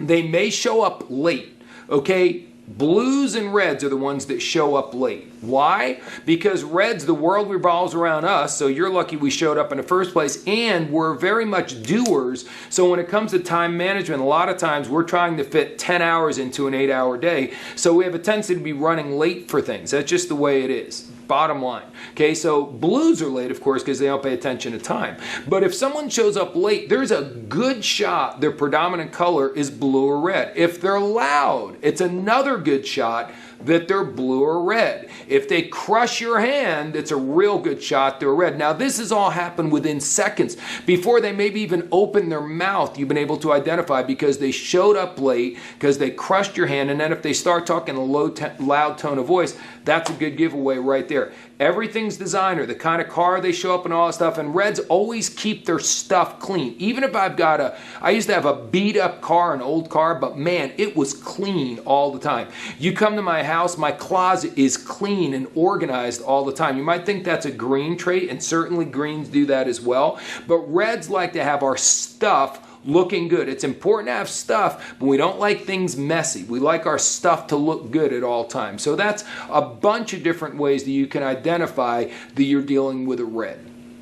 They may show up late. Okay? Blues and reds are the ones that show up late. Why? Because reds, the world revolves around us, so you're lucky we showed up in the first place, and we're very much doers. So when it comes to time management, a lot of times we're trying to fit 10 hours into an 8-hour day, so we have a tendency to be running late for things. That's just the way it is. Bottom line. Okay, so blues are late, of course, because they don't pay attention to time. But if someone shows up late, there's a good shot their predominant color is blue or red. If they're loud, it's another good shot that they're blue or red. If they crush your hand, it's a real good shot they're red. Now, this has all happened within seconds. Before they maybe even open their mouth, you've been able to identify because they showed up late, because they crushed your hand, and then if they start talking a loud tone of voice, that's a good giveaway right there. Everything's designer, the kind of car they show up and all that stuff, and reds always keep their stuff clean. Even if I used to have a beat up car, an old car, but man, it was clean all the time. You come to my house, my closet is clean and organized all the time. You might think that's a green trait, and certainly greens do that as well, but reds like to have our stuff looking good. It's important to have stuff, but we don't like things messy. We like our stuff to look good at all times. So that's a bunch of different ways that you can identify that you're dealing with a red.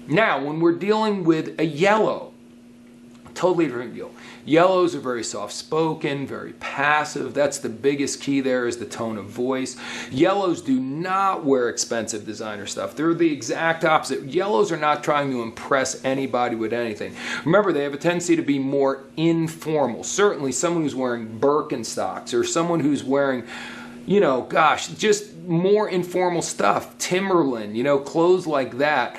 Now, when we're dealing with a yellow, totally different deal. Yellows are very soft-spoken, very passive. That's the biggest key there, is the tone of voice. Yellows do not wear expensive designer stuff. They're the exact opposite. Yellows are not trying to impress anybody with anything. Remember, they have a tendency to be more informal. Certainly someone who's wearing Birkenstocks or someone who's wearing, you know, gosh, just more informal stuff. Timberland, you know, clothes like that.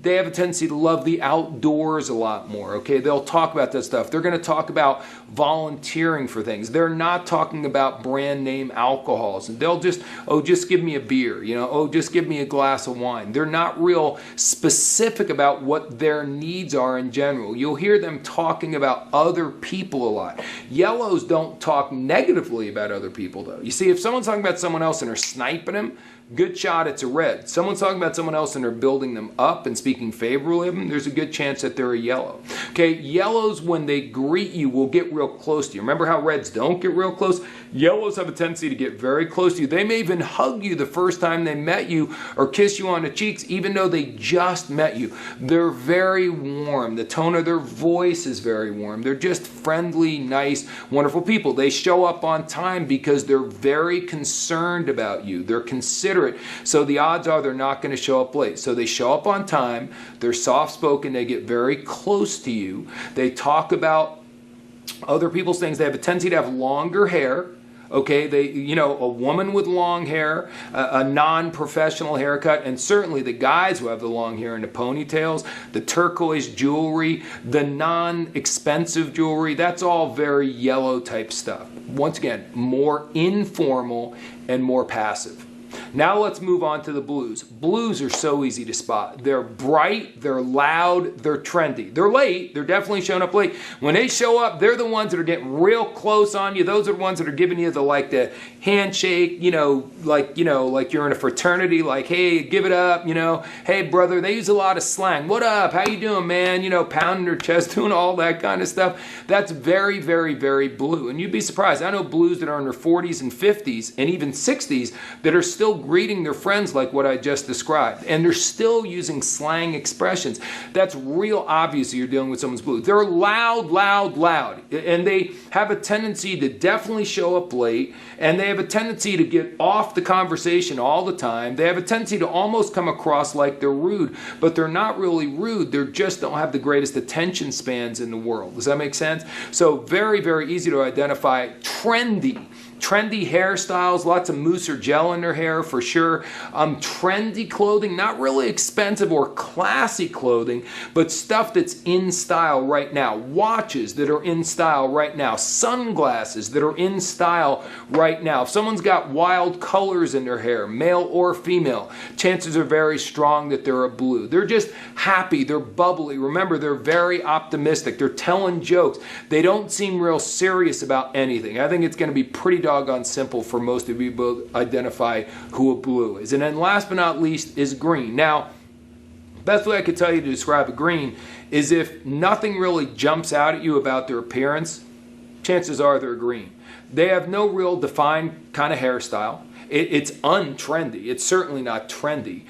They have a tendency to love the outdoors a lot more, okay? They'll talk about that stuff. They're going to talk about volunteering for things. They're not talking about brand name alcohols. They'll just, oh, just give me a beer, you know, oh, just give me a glass of wine. They're not real specific about what their needs are in general. You'll hear them talking about other people a lot. Yellows don't talk negatively about other people, though. You see, if someone's talking about someone else and they're sniping them, good shot it's a red. Someone's talking about someone else and they're building them up and speaking favorably of them, there's a good chance that they're a yellow. Okay, yellows, when they greet you, will get real close to you. Remember how reds don't get real close? Yellows have a tendency to get very close to you. They may even hug you the first time they met you or kiss you on the cheeks, even though they just met you. They're very warm. The tone of their voice is very warm. They're just friendly, nice, wonderful people. They show up on time because they're very concerned about you. They're considerate. So the odds are they're not going to show up late. So they show up on time. They're soft-spoken. They get very close to you. They talk about other people's things. They have a tendency to have longer hair. Okay, a woman with long hair, a non-professional haircut, and certainly the guys who have the long hair and the ponytails, the turquoise jewelry, the non-expensive jewelry, that's all very yellow type stuff. Once again, more informal and more passive. Now let's move on to the blues. Blues are so easy to spot. They're bright, they're loud, they're trendy. They're late, they're definitely showing up late. When they show up, they're the ones that are getting real close on you. Those are the ones that are giving you the handshake, like you're in a fraternity, like, hey, give it up, hey brother. They use a lot of slang. What up? How you doing, man? Pounding their chest, doing all that kind of stuff. That's very, very, very blue. And you'd be surprised. I know blues that are in their 40s and 50s and even 60s that are still greeting their friends like what I just described. And they're still using slang expressions. That's real obvious that you're dealing with someone's blue. They're loud, loud, loud. And they have a tendency to definitely show up late. And they have a tendency to get off the conversation all the time. They have a tendency to almost come across like they're rude. But they're not really rude. They just don't have the greatest attention spans in the world. Does that make sense? So very, very easy to identify. Trendy hairstyles, lots of mousse or gel in their hair for sure. Trendy clothing, not really expensive or classy clothing, but stuff that's in style right now. Watches that are in style right now. Sunglasses that are in style right now. If someone's got wild colors in their hair, male or female, chances are very strong that they're a blue. They're just happy, they're bubbly. Remember, they're very optimistic. They're telling jokes. They don't seem real serious about anything. I think it's going to be pretty doggone simple for most of you to identify who a blue is. And then last but not least is green. Now, best way I could tell you to describe a green is if nothing really jumps out at you about their appearance, chances are they're green. They have no real defined kind of hairstyle. It's untrendy. It's certainly not trendy.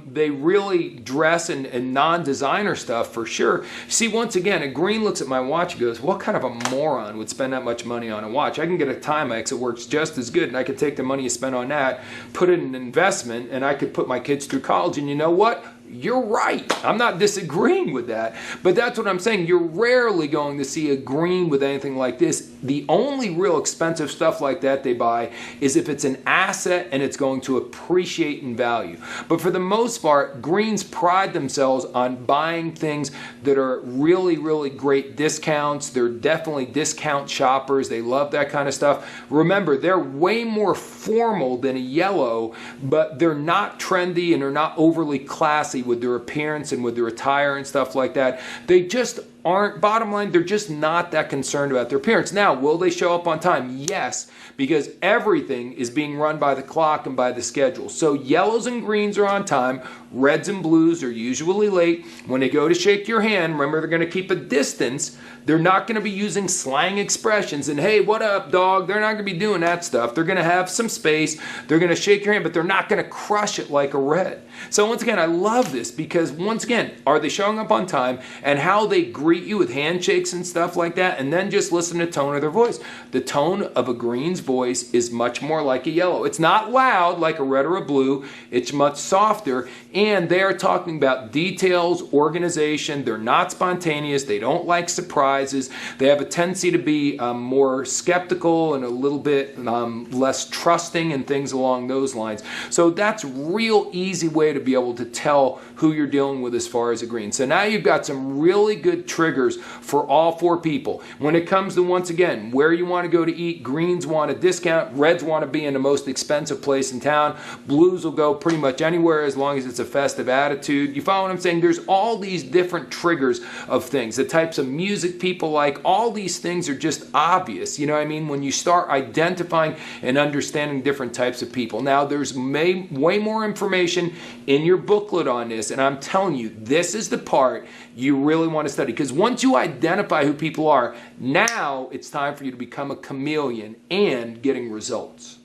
They really dress in non-designer stuff for sure. See, once again, a green looks at my watch and goes, what kind of a moron would spend that much money on a watch? I can get a Timex that works just as good, and I could take the money you spend on that, put it in an investment, and I could put my kids through college. And you know what? You're right. I'm not disagreeing with that. But that's what I'm saying. You're rarely going to see a green with anything like this. The only real expensive stuff like that they buy is if it's an asset and it's going to appreciate in value. But for the most part, greens pride themselves on buying things that are really, really great discounts. They're definitely discount shoppers. They love that kind of stuff. Remember, they're way more formal than a yellow, but they're not trendy and they're not overly classy with their appearance and with their attire and stuff like that. They just aren't, bottom line, they're just not that concerned about their appearance. Now, will they show up on time? Yes, because everything is being run by the clock and by the schedule. So yellows and greens are on time. Reds and blues are usually late. When they go to shake your hand, remember they're going to keep a distance. They're not going to be using slang expressions and, hey, what up, dog? They're not going to be doing that stuff. They're going to have some space. They're going to shake your hand, but they're not going to crush it like a red. So once again, I love this because, once again, are they showing up on time, and how they greet you with handshakes and stuff like that, and then just listen to the tone of their voice. The tone of a green's voice is much more like a yellow. It's not loud like a red or a blue. It's much softer, and they are talking about details, organization. They're not spontaneous. They don't like surprises. They have a tendency to be more skeptical and a little bit less trusting and things along those lines. So that's a real easy way to be able to tell who you're dealing with as far as a green. So now you've got some really good triggers for all four people. When it comes to, once again, where you want to go to eat, greens want a discount, reds want to be in the most expensive place in town, blues will go pretty much anywhere as long as it's a festive attitude. You follow what I'm saying? There's all these different triggers of things. The types of music people like, all these things are just obvious. You know what I mean? When you start identifying and understanding different types of people. Now, there's way more information in your booklet on this, and I'm telling you, this is the part you really want to study, because once you identify who people are, now it's time for you to become a chameleon and getting results.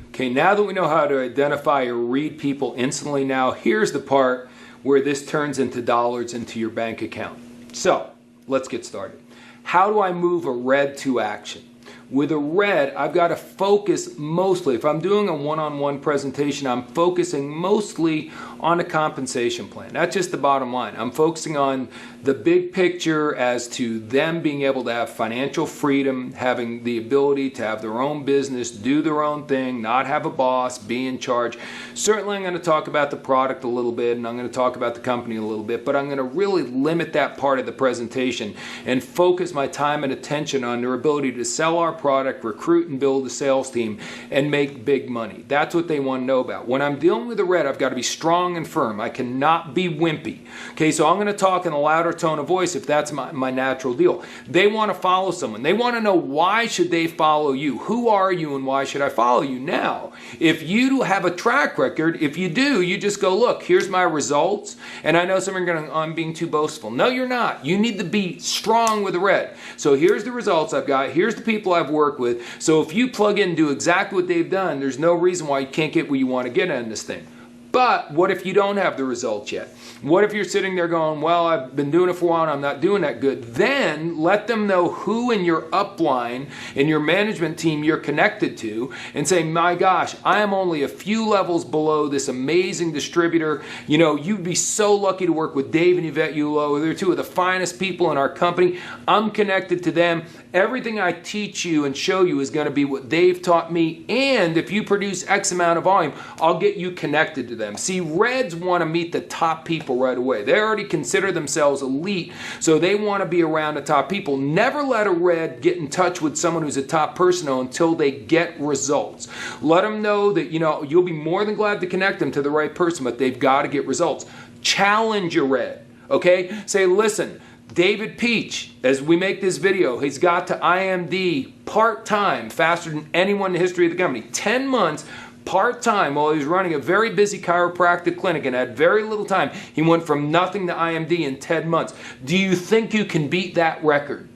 Okay, now that we know how to identify or read people instantly, now here's the part where this turns into dollars into your bank account. So, let's get started. How do I move a red to action? With a red, I've got to focus mostly. If I'm doing a one-on-one presentation, I'm focusing mostly on a compensation plan. That's just the bottom line. I'm focusing on the big picture as to them being able to have financial freedom, having the ability to have their own business, do their own thing, not have a boss, be in charge. Certainly I'm going to talk about the product a little bit, and I'm going to talk about the company a little bit, but I'm going to really limit that part of the presentation and focus my time and attention on their ability to sell our product, recruit and build a sales team, and make big money. That's what they want to know about. When I'm dealing with a red, I've got to be strong and firm. I cannot be wimpy. Okay, so I'm going to talk in a louder tone of voice if that's my natural deal. They want to follow someone. They want to know, why should they follow you? Who are you and why should I follow you? Now, if you have a track record, if you do, you just go, look, here's my results. And I know some are going to, I'm being too boastful. No, you're not. You need to be strong with the red. So here's the results I've got. Here's the people I've worked with. So if you plug in and do exactly what they've done, there's no reason why you can't get where you want to get in this thing. But what if you don't have the results yet? What if you're sitting there going, well, I've been doing it for a while and I'm not doing that good? Then let them know who in your upline, in your management team you're connected to, and say, my gosh, I am only a few levels below this amazing distributor. You know, you'd be so lucky to work with Dave and Yvette Yulo. They're two of the finest people in our company. I'm connected to them. Everything I teach you and show you is going to be what they've taught me. And if you produce X amount of volume, I'll get you connected to them. See, reds want to meet the top people right away. They already consider themselves elite, so they want to be around the top people. Never let a red get in touch with someone who's a top person until they get results. Let them know that, you know, you'll be more than glad to connect them to the right person, but they've got to get results. Challenge a red, okay? Say, listen, David Peach, as we make this video, he's got to IMD part-time, faster than anyone in the history of the company. 10 months part-time while he was running a very busy chiropractic clinic and had very little time. He went from nothing to IMD in 10 months. Do you think you can beat that record?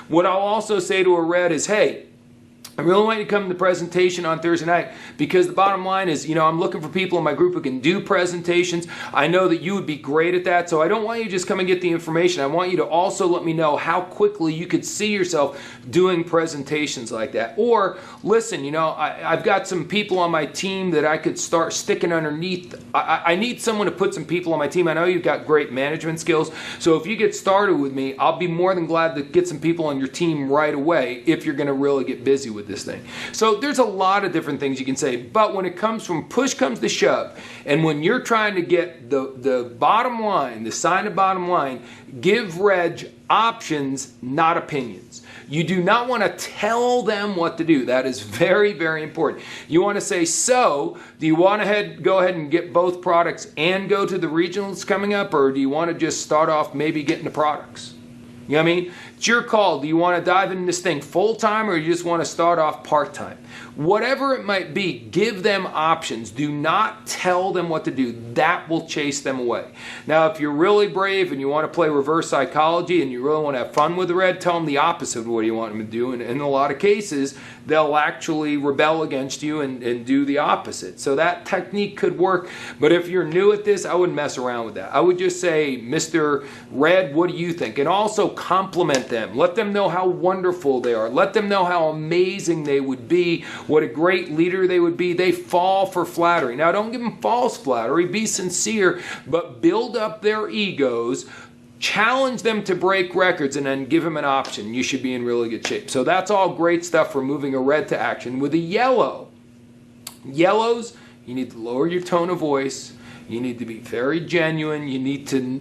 What I'll also say to a red is, hey, I really want you to come to the presentation on Thursday night, because the bottom line is, you know, I'm looking for people in my group who can do presentations. I know that you would be great at that, so I don't want you to just come and get the information. I want you to also let me know how quickly you could see yourself doing presentations like that. Or, listen, you know, I've got some people on my team that I could start sticking underneath. I need someone to put some people on my team. I know you've got great management skills, so if you get started with me, I'll be more than glad to get some people on your team right away if you're going to really get busy with this thing. So there's a lot of different things you can say, but when it comes from push comes to shove, and when you're trying to get the bottom line, the sign of bottom line, give reg options, not opinions. You do not want to tell them what to do. That is very, very important. You want to say, so, do you want to go ahead and get both products and go to the regionals coming up, or do you want to just start off maybe getting the products? You know what I mean? It's your call. Do you want to dive into this thing full-time, or you just want to start off part-time? Whatever it might be, give them options. Do not tell them what to do. That will chase them away. Now, if you're really brave and you want to play reverse psychology and you really want to have fun with the red, tell them the opposite of what you want them to do. And in a lot of cases, they'll actually rebel against you and do the opposite. So that technique could work. But if you're new at this, I wouldn't mess around with that. I would just say, Mr. Red, what do you think? And also compliment them. Let them know how wonderful they are. Let them know how amazing they would be, what a great leader they would be. They fall for flattery. Now, don't give them false flattery. Be sincere, but build up their egos. Challenge them to break records, and then give them an option. You should be in really good shape. So that's all great stuff for moving a red to action. With a yellow, yellows, you need to lower your tone of voice. You need to be very genuine.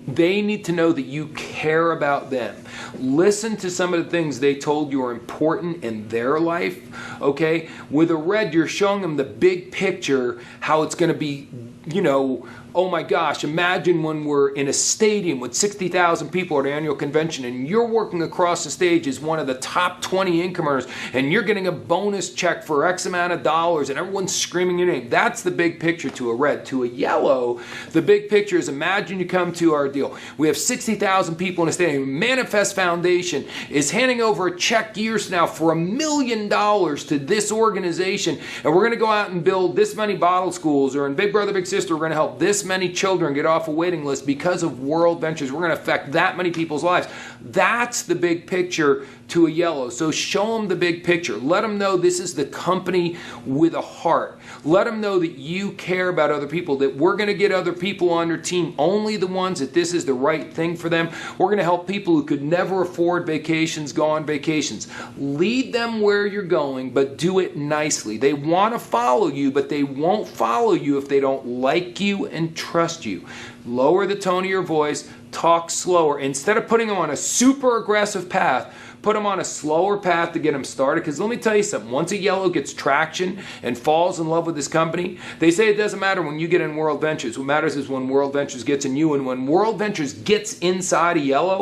They need to know that you care about them. Listen to some of the things they told you are important in their life, okay? With a red, you're showing them the big picture, how it's going to be, you know, oh my gosh, imagine when we're in a stadium with 60,000 people at an annual convention and you're working across the stage as one of the top 20 income earners and you're getting a bonus check for X amount of dollars and everyone's screaming your name. That's the big picture to a red. To a yellow, the big picture is, imagine you come to our deal. We have 60,000 people in a stadium. Manifest Foundation is handing over a check years from now for $1 million to this organization, and we're going to go out and build this many bottle schools, or in Big Brother Big Sister, we're going to help this many children get off a waiting list because of World Ventures. We're going to affect that many people's lives. That's the big picture to a yellow. So show them the big picture. Let them know this is the company with a heart. Let them know that you care about other people, that we're going to get other people on your team, only the ones that this is the right thing for them. We're going to help people who could never afford vacations go on vacations. Lead them where you're going, but do it nicely. They want to follow you, but they won't follow you if they don't like you and trust you. Lower the tone of your voice, talk slower. Instead of putting them on a super aggressive path, put them on a slower path to get them started, because let me tell you something, once a yellow gets traction and falls in love with this company, they say it doesn't matter when you get in World Ventures. What matters is when World Ventures gets in you, and when World Ventures gets inside a yellow,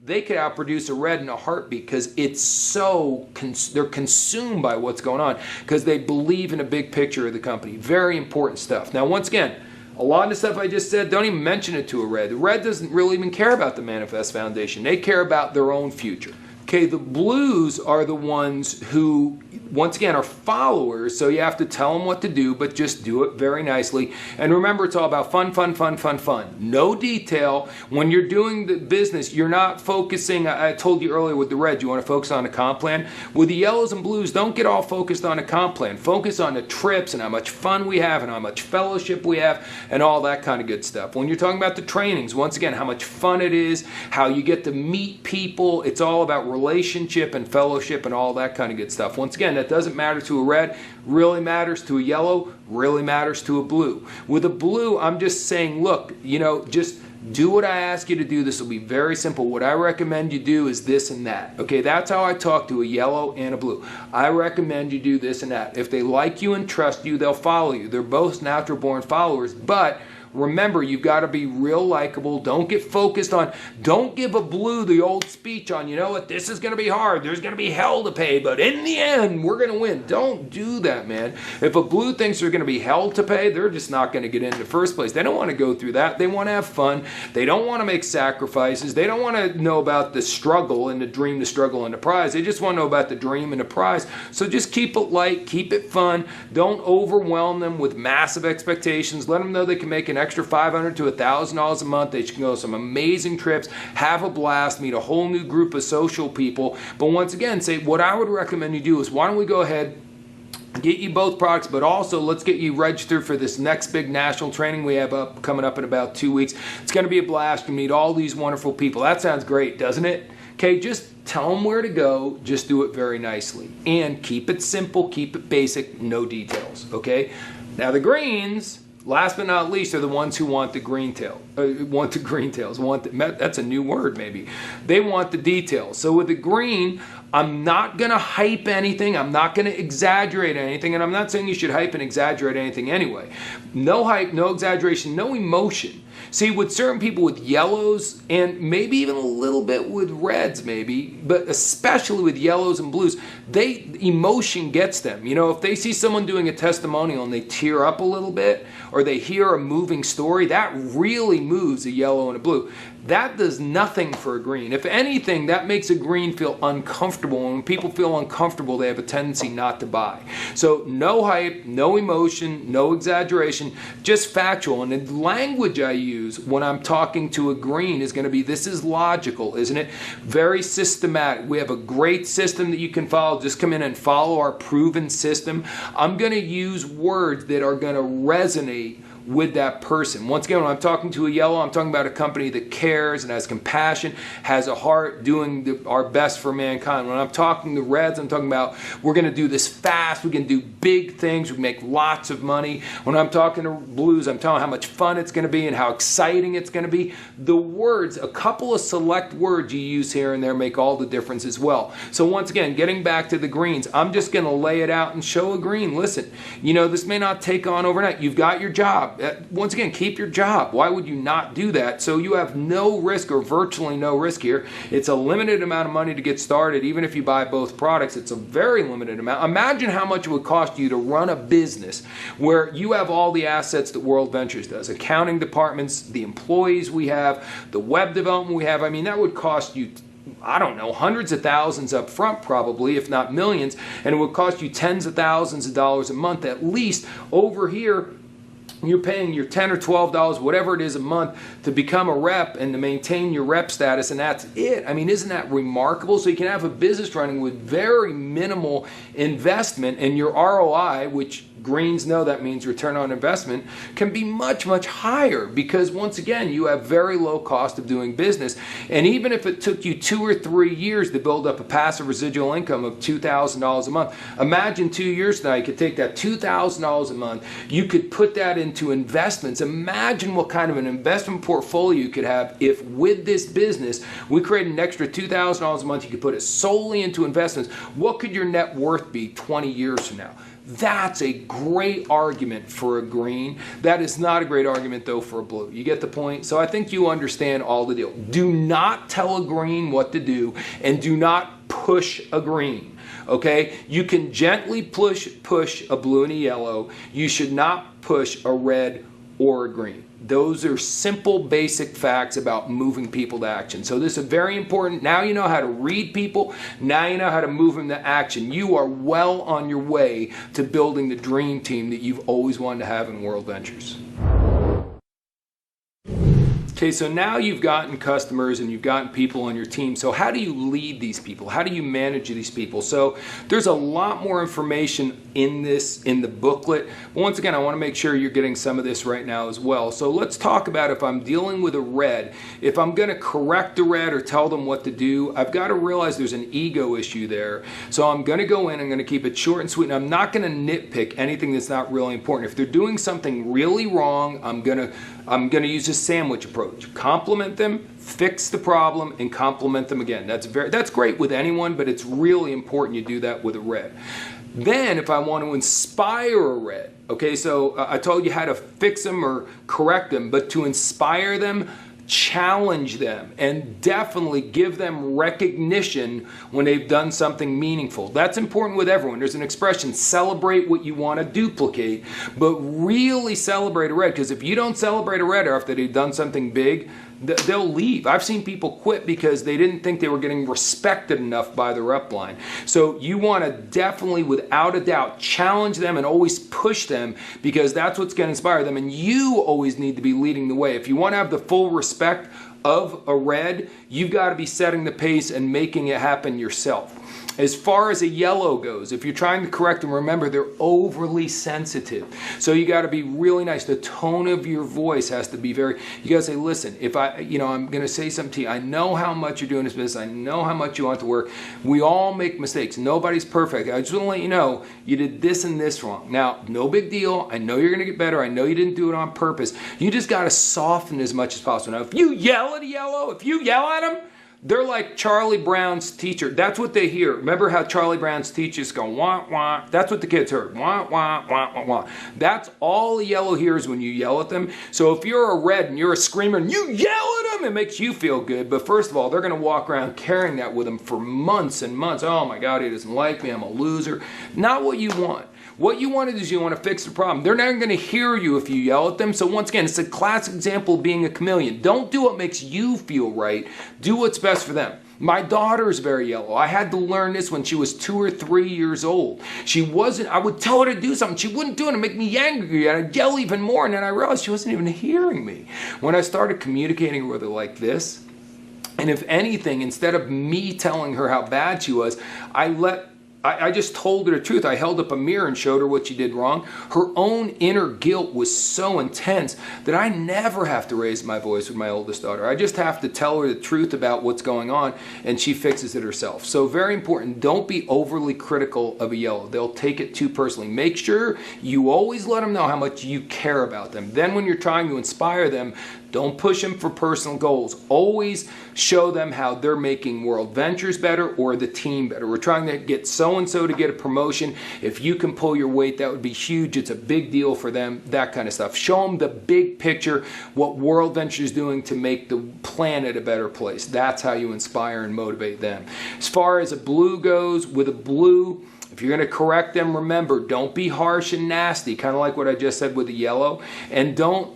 they could outproduce a red in a heartbeat, because it's so, they're consumed by what's going on, because they believe in a big picture of the company. Very important stuff. Now, once again, a lot of the stuff I just said, don't even mention it to a red. The red doesn't really even care about the Manifest Foundation. They care about their own future. Okay, the blues are the ones who, once again, are followers, so you have to tell them what to do, but just do it very nicely. And remember, it's all about fun, fun, fun, fun, fun. No detail. When you're doing the business, you're not focusing, I told you earlier with the reds, you want to focus on a comp plan. With the yellows and blues, don't get all focused on a comp plan. Focus on the trips and how much fun we have and how much fellowship we have and all that kind of good stuff. When you're talking about the trainings, once again, how much fun it is, how you get to meet people, it's all about relationship and fellowship and all that kind of good stuff. Once again, that doesn't matter to a red, really matters to a yellow, really matters to a blue. With a blue, I'm just saying, look, you know, just do what I ask you to do. This will be very simple. What I recommend you do is this and that. Okay, that's how I talk to a yellow and a blue. I recommend you do this and that. If they like you and trust you, they'll follow you. They're both natural born followers, but remember, you've got to be real likable. Don't get focused on, don't give a blue the old speech on, you know what, this is going to be hard, there's going to be hell to pay, but in the end, we're going to win. Don't do that, man. If a blue thinks there's going to be hell to pay, they're just not going to get in the first place. They don't want to go through that. They want to have fun. They don't want to make sacrifices. They don't want to know about the struggle and the dream, the struggle, and the prize. They just want to know about the dream and the prize. So just keep it light, keep it fun. Don't overwhelm them with massive expectations. Let them know they can make an extra $500 to $1,000 a month. They can go on some amazing trips, have a blast, meet a whole new group of social people. But once again, say what I would recommend you do is, why don't we go ahead, get you both products, but also let's get you registered for this next big national training we have coming up in about 2 weeks. It's going to be a blast. You meet all these wonderful people. That sounds great, doesn't it? Okay, just tell them where to go. Just do it very nicely. And keep it simple, keep it basic, no details, okay? Now the greens, last but not least, are the ones who want the green tail. That's a new word maybe. They want the details. So with the green, I'm not going to hype anything. I'm not going to exaggerate anything. And I'm not saying you should hype and exaggerate anything anyway. No hype, no exaggeration, no emotion. See, with certain people with yellows, and maybe even a little bit with reds maybe, but especially with yellows and blues, emotion gets them. You know, if they see someone doing a testimonial and they tear up a little bit, or they hear a moving story, that really moves a yellow and a blue. That does nothing for a green. If anything, that makes a green feel uncomfortable. And when people feel uncomfortable, they have a tendency not to buy. So no hype, no emotion, no exaggeration, just factual. And the language I use when I'm talking to a green is going to be, this is logical, isn't it? Very systematic. We have a great system that you can follow. Just come in and follow our proven system. I'm going to use words that are going to resonate with that person. Once again, when I'm talking to a yellow, I'm talking about a company that cares and has compassion, has a heart, doing our best for mankind. When I'm talking to reds, I'm talking about we're going to do this fast, we can do big things, we can make lots of money. When I'm talking to blues, I'm telling how much fun it's going to be and how exciting it's going to be. The words, a couple of select words you use here and there make all the difference as well. So once again, getting back to the greens, I'm just going to lay it out and show a green. Listen, you know, this may not take on overnight. You've got your job. Once again, keep your job. Why would you not do that? So you have no risk, or virtually no risk here. It's a limited amount of money to get started. Even if you buy both products, it's a very limited amount. Imagine how much it would cost you to run a business where you have all the assets that World Ventures does. Accounting departments, the employees we have, the web development we have. I mean, that would cost you, I don't know, hundreds of thousands up front probably, if not millions, and it would cost you tens of thousands of dollars a month at least. Over here, you're paying your $10 or $12, whatever it is a month, to become a rep and to maintain your rep status, and that's it. I mean, isn't that remarkable? So you can have a business running with very minimal investment, and your ROI, which Greens know that means return on investment can be much, much higher because once again, you have very low cost of doing business. And even if it took you 2 or 3 years to build up a passive residual income of $2,000 a month, imagine 2 years from now, you could take that $2,000 a month, you could put that into investments. Imagine what kind of an investment portfolio you could have if with this business, we created an extra $2,000 a month, you could put it solely into investments. What could your net worth be 20 years from now? That's a great argument for a green. That is not a great argument though for a blue. You get the point? So I think you understand all the deal. Do not tell a green what to do and do not push a green. Okay? You can gently push a blue and a yellow. You should not push a red or a green. Those are simple, basic facts about moving people to action. So this is very important. Now you know how to read people. Now you know how to move them to action. You are well on your way to building the dream team that you've always wanted to have in World Ventures. Okay, so now you've gotten customers and you've gotten people on your team. So how do you lead these people? How do you manage these people? So there's a lot more information in the booklet. But once again, I want to make sure you're getting some of this right now as well. So let's talk about if I'm dealing with a red, if I'm going to correct the red or tell them what to do, I've got to realize there's an ego issue there. So I'm going to go in, I'm going to keep it short and sweet, and I'm not going to nitpick anything that's not really important. If they're doing something really wrong, I'm going to use a sandwich approach. Compliment them, fix the problem, and compliment them again. That's great with anyone, but it's really important you do that with a red. Then if I want to inspire a red, okay, so I told you how to fix them or correct them, but to inspire them, challenge them, and definitely give them recognition when they've done something meaningful. That's important with everyone. There's an expression, celebrate what you want to duplicate, but really celebrate a red, because if you don't celebrate a red after they've done something big, they'll leave. I've seen people quit because they didn't think they were getting respected enough by their upline. So you want to definitely, without a doubt, challenge them and always push them, because that's what's going to inspire them. And you always need to be leading the way. If you want to have the full respect of a red, you've got to be setting the pace and making it happen yourself. As far as a yellow goes, if you're trying to correct them, remember they're overly sensitive. So you got to be really nice. The tone of your voice has to be very, you got to say, listen, if I'm going to say something to you, I know how much you're doing this business. I know how much you want to work. We all make mistakes. Nobody's perfect. I just want to let you know you did this and this wrong. Now, no big deal. I know you're going to get better. I know you didn't do it on purpose. You just got to soften as much as possible. Now, if you yell at a yellow, if you yell at them, they're like Charlie Brown's teacher. That's what they hear. Remember how Charlie Brown's teachers go, wah, wah. That's what the kids heard. Wah, wah, wah, wah, wah. That's all the yellow hears when you yell at them. So if you're a red and you're a screamer and you yell at them, it makes you feel good. But first of all, they're going to walk around carrying that with them for months and months. Oh my God, he doesn't like me. I'm a loser. Not what you want. What you want to do is you want to fix the problem. They're not going to hear you if you yell at them. So once again, it's a classic example of being a chameleon. Don't do what makes you feel right. Do what's best for them. My daughter's very yellow. I had to learn this when she was 2 or 3 years old. I would tell her to do something. She wouldn't do it and make me angry. And I'd yell even more. And then I realized she wasn't even hearing me. When I started communicating with her like this, and if anything, instead of me telling her how bad she was, I just told her the truth. I held up a mirror and showed her what she did wrong. Her own inner guilt was so intense that I never have to raise my voice with my oldest daughter. I just have to tell her the truth about what's going on, and she fixes it herself. So very important, don't be overly critical of a yellow. They'll take it too personally. Make sure you always let them know how much you care about them. Then when you're trying to inspire them, don't push them for personal goals. Always show them how they're making World Ventures better or the team better. We're trying to get so-and-so to get a promotion. If you can pull your weight, that would be huge. It's a big deal for them, that kind of stuff. Show them the big picture, what World Ventures is doing to make the planet a better place. That's how you inspire and motivate them. As far as a blue goes, with a blue, if you're going to correct them, remember, don't be harsh and nasty, kind of like what I just said with the yellow. And don't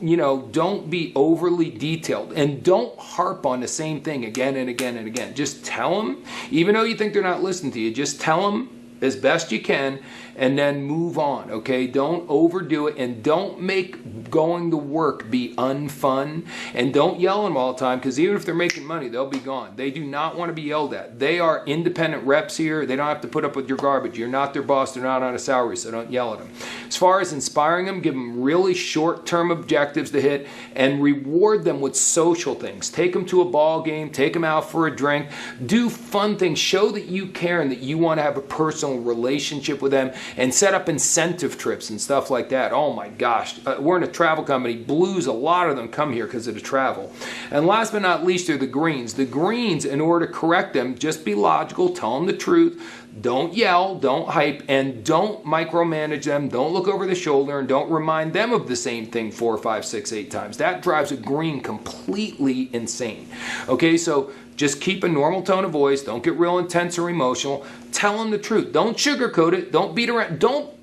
be overly detailed. And don't harp on the same thing again and again and again. Just tell them, even though you think they're not listening to you, just tell them as best you can, and then move on, okay? Don't overdo it, and don't make going to work be unfun, and don't yell at them all the time, because even if they're making money, they'll be gone. They do not want to be yelled at. They are independent reps here. They don't have to put up with your garbage. You're not their boss. They're not on a salary, so don't yell at them. As far as inspiring them, give them really short-term objectives to hit, and reward them with social things. Take them to a ball game, take them out for a drink, do fun things, show that you care and that you want to have a personal relationship with them, and set up incentive trips and stuff like that. Oh my gosh, we're in a travel company. Blues, a lot of them come here because of the travel. And last but not least are the greens. The greens, in order to correct them, just be logical, tell them the truth. Don't yell, don't hype, and don't micromanage them. Don't look over the shoulder, and don't remind them of the same thing 4, 5, 6, 8 times. That drives a green completely insane. Okay, so just keep a normal tone of voice. Don't get real intense or emotional. Tell them the truth. Don't sugarcoat it. Don't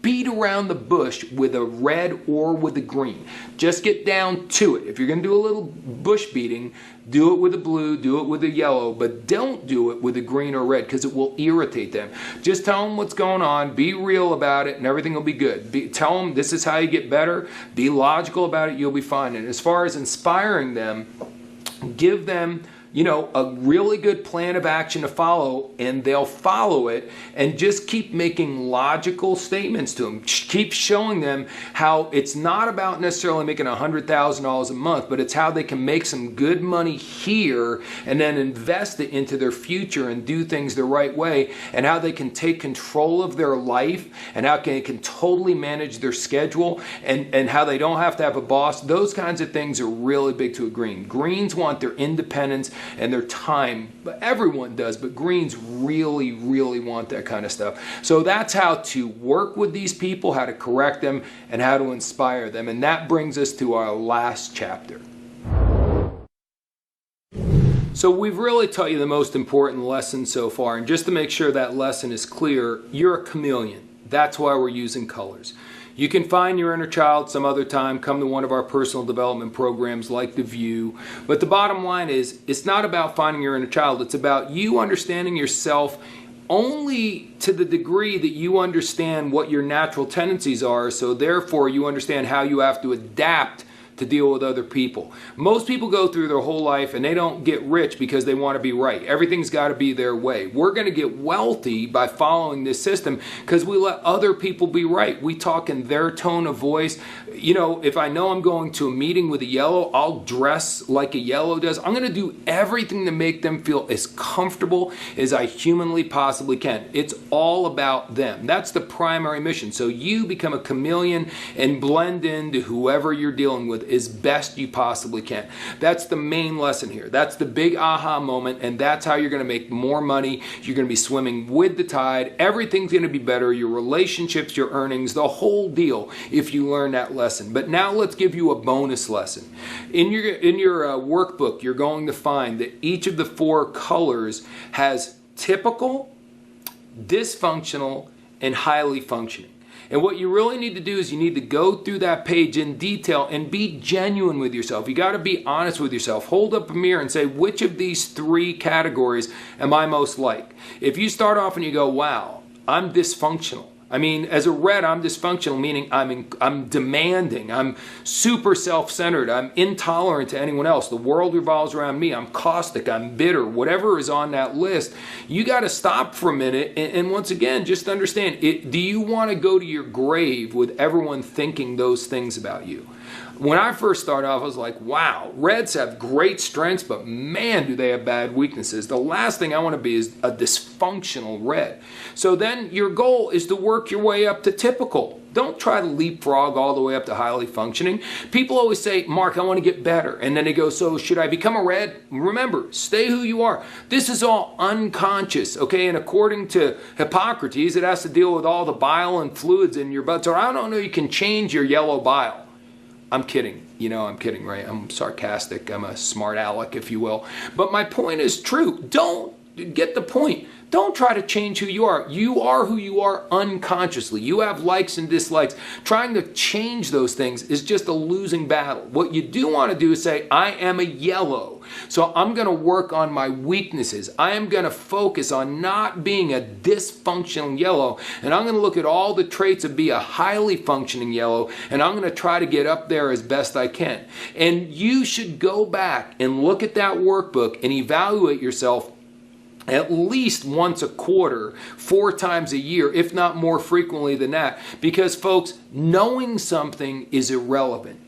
beat around the bush with a red or with a green. Just get down to it. If you're going to do a little bush beating, do it with a blue, do it with a yellow, but don't do it with a green or red, because it will irritate them. Just tell them what's going on. Be real about it, and everything will be good. Tell them this is how you get better. Be logical about it. You'll be fine. And as far as inspiring them, give them a really good plan of action to follow, and they'll follow it, and just keep making logical statements to them. Keep showing them how it's not about necessarily making $100,000 a month, but it's how they can make some good money here and then invest it into their future and do things the right way, and how they can take control of their life, and how they can totally manage their schedule, and how they don't have to have a boss. Those kinds of things are really big to a green. Greens want their independence and their time. But everyone does, but greens really, really want that kind of stuff. So that's how to work with these people, how to correct them, and how to inspire them. And that brings us to our last chapter. So we've really taught you the most important lesson so far, and just to make sure that lesson is clear, you're a chameleon. That's why we're using colors. You can find your inner child some other time. Come to one of our personal development programs like The View. But the bottom line is, it's not about finding your inner child. It's about you understanding yourself only to the degree that you understand what your natural tendencies are. So therefore, you understand how you have to adapt to deal with other people. Most people go through their whole life and they don't get rich because they want to be right. Everything's got to be their way. We're going to get wealthy by following this system because we let other people be right. We talk in their tone of voice. If I know I'm going to a meeting with a yellow, I'll dress like a yellow does. I'm going to do everything to make them feel as comfortable as I humanly possibly can. It's all about them. That's the primary mission. So you become a chameleon and blend into whoever you're dealing with as best you possibly can. That's the main lesson here. That's the big aha moment, and that's how you're going to make more money. You're going to be swimming with the tide. Everything's going to be better. Your relationships, your earnings, the whole deal if you learn that lesson. But now let's give you a bonus lesson. In your workbook, you're going to find that each of the 4 colors has typical, dysfunctional, and highly functioning. And what you really need to do is you need to go through that page in detail and be genuine with yourself. You got to be honest with yourself. Hold up a mirror and say, which of these 3 categories am I most like? If you start off and you go, wow, I'm dysfunctional. I mean, as a red, I'm dysfunctional, meaning I'm demanding, I'm super self-centered, I'm intolerant to anyone else. The world revolves around me, I'm caustic, I'm bitter, whatever is on that list. You got to stop for a minute and once again, just understand, do you want to go to your grave with everyone thinking those things about you? When I first started off, I was like, wow, reds have great strengths, but man, do they have bad weaknesses. The last thing I want to be is a dysfunctional red. So then your goal is to work your way up to typical. Don't try to leapfrog all the way up to highly functioning. People always say, Mark, I want to get better. And then they go, so should I become a red? Remember, stay who you are. This is all unconscious, okay? And according to Hippocrates, it has to deal with all the bile and fluids in your blood. So I don't know you can change your yellow bile. I'm kidding. I'm kidding, right? I'm sarcastic. I'm a smart aleck, if you will. But my point is true. Don't get the point. Don't try to change who you are. You are who you are unconsciously. You have likes and dislikes. Trying to change those things is just a losing battle. What you do want to do is say, I am a yellow, so I'm going to work on my weaknesses. I am going to focus on not being a dysfunctional yellow, and I'm going to look at all the traits of be a highly functioning yellow, and I'm going to try to get up there as best I can. And you should go back and look at that workbook and evaluate yourself at least once a quarter, 4 times a year, if not more frequently than that. Because folks, knowing something is irrelevant.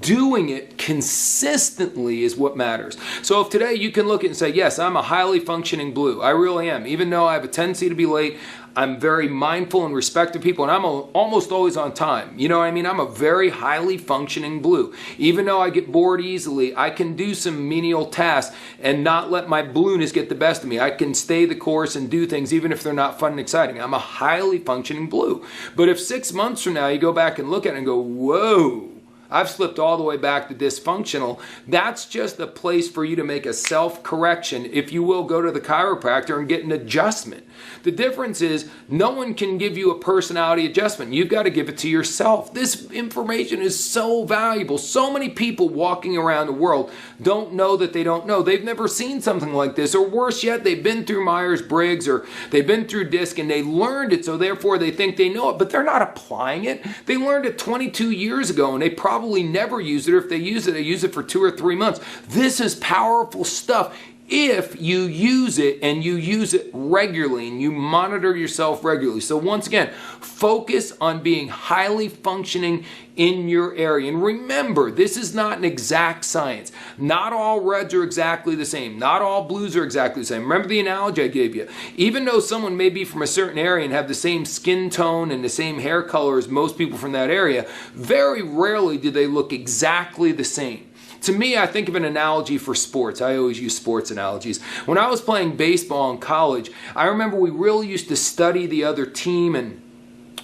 Doing it consistently is what matters. So if today you can look at it and say, yes, I'm a highly functioning blue. I really am. Even though I have a tendency to be late, I'm very mindful and respect of people, and I'm almost always on time. You know what I mean? I'm a very highly functioning blue. Even though I get bored easily, I can do some menial tasks and not let my blueness get the best of me. I can stay the course and do things even if they're not fun and exciting. I'm a highly functioning blue. But if 6 months from now you go back and look at it and go, whoa, I've slipped all the way back to dysfunctional, that's just a place for you to make a self-correction. If you will, go to the chiropractor and get an adjustment. The difference is no one can give you a personality adjustment. You've got to give it to yourself. This information is so valuable. So many people walking around the world don't know that they don't know. They've never seen something like this, or worse yet, they've been through Myers-Briggs or they've been through DISC and they learned it, so therefore they think they know it, but they're not applying it. They learned it 22 years ago and they probably never use it, or if they use it, they use it for 2 or 3 months. This is powerful stuff if you use it and you use it regularly and you monitor yourself regularly. So once again, focus on being highly functioning in your area. And remember, this is not an exact science. Not all reds are exactly the same. Not all blues are exactly the same. Remember the analogy I gave you. Even though someone may be from a certain area and have the same skin tone and the same hair color as most people from that area, very rarely do they look exactly the same. To me, I think of an analogy for sports. I always use sports analogies. When I was playing baseball in college, I remember we really used to study the other team and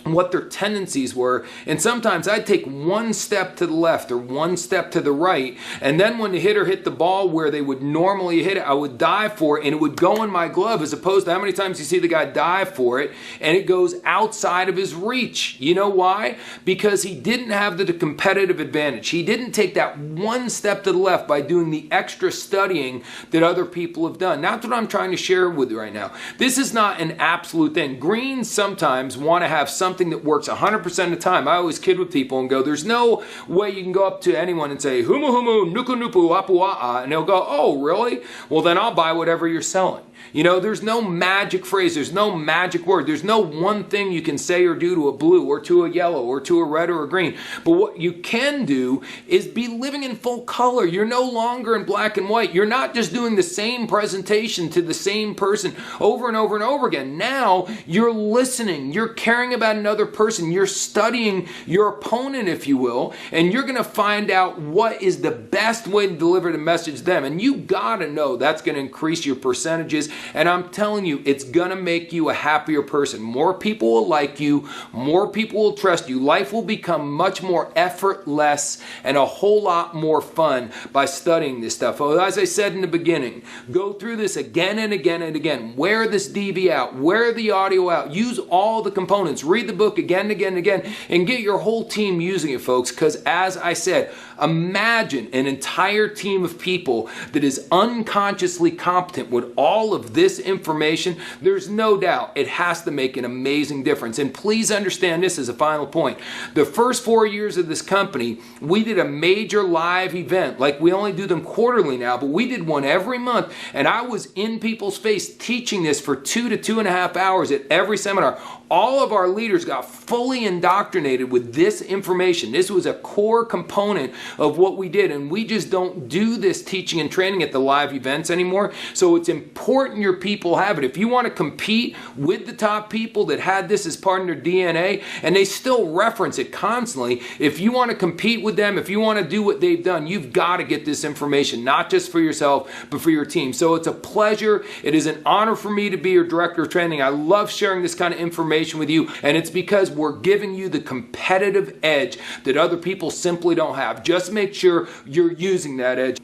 what their tendencies were, and sometimes I'd take 1 step to the left or 1 step to the right, and then when the hitter hit the ball where they would normally hit it, I would dive for it and it would go in my glove, as opposed to how many times you see the guy dive for it and it goes outside of his reach. You know why? Because he didn't have the competitive advantage. He didn't take that 1 step to the left by doing the extra studying that other people have done. That's what I'm trying to share with you right now. This is not an absolute thing. Greens sometimes want to have something that works 100% of the time. I always kid with people and go, there's no way you can go up to anyone and say, humu humu, nuku nupu, apu a, and they'll go, oh, really? Well, then I'll buy whatever you're selling. You know, there's no magic phrase, there's no magic word, there's no one thing you can say or do to a blue or to a yellow or to a red or a green. But what you can do is be living in full color. You're no longer in black and white. You're not just doing the same presentation to the same person over and over and over again. Now you're listening, you're caring about another person, you're studying your opponent, if you will, and you're going to find out what is the best way to deliver the message to them. And you got to know that's going to increase your percentages. And I'm telling you, it's going to make you a happier person. More people will like you. More people will trust you. Life will become much more effortless and a whole lot more fun by studying this stuff. As I said in the beginning, go through this again and again and again. Wear this DV out. Wear the audio out. Use all the components. Read the book again and again and again. And get your whole team using it, folks. Because as I said, imagine an entire team of people that is unconsciously competent with all of this information. There's no doubt it has to make an amazing difference. And please understand this as a final point. The first 4 years of this company, we did a major live event. Like, we only do them quarterly now, but we did one every month. And I was in people's face teaching this for 2 to 2.5 hours at every seminar. All of our leaders got fully indoctrinated with this information. This was a core component of what we did, and we just don't do this teaching and training at the live events anymore. So it's important your people have it. If you want to compete with the top people that had this as part of their DNA, and they still reference it constantly, if you want to compete with them, if you want to do what they've done, you've got to get this information, not just for yourself, but for your team. So it's a pleasure. It is an honor for me to be your director of training. I love sharing this kind of information with you, and it's because we're giving you the competitive edge that other people simply don't have. Just make sure you're using that edge.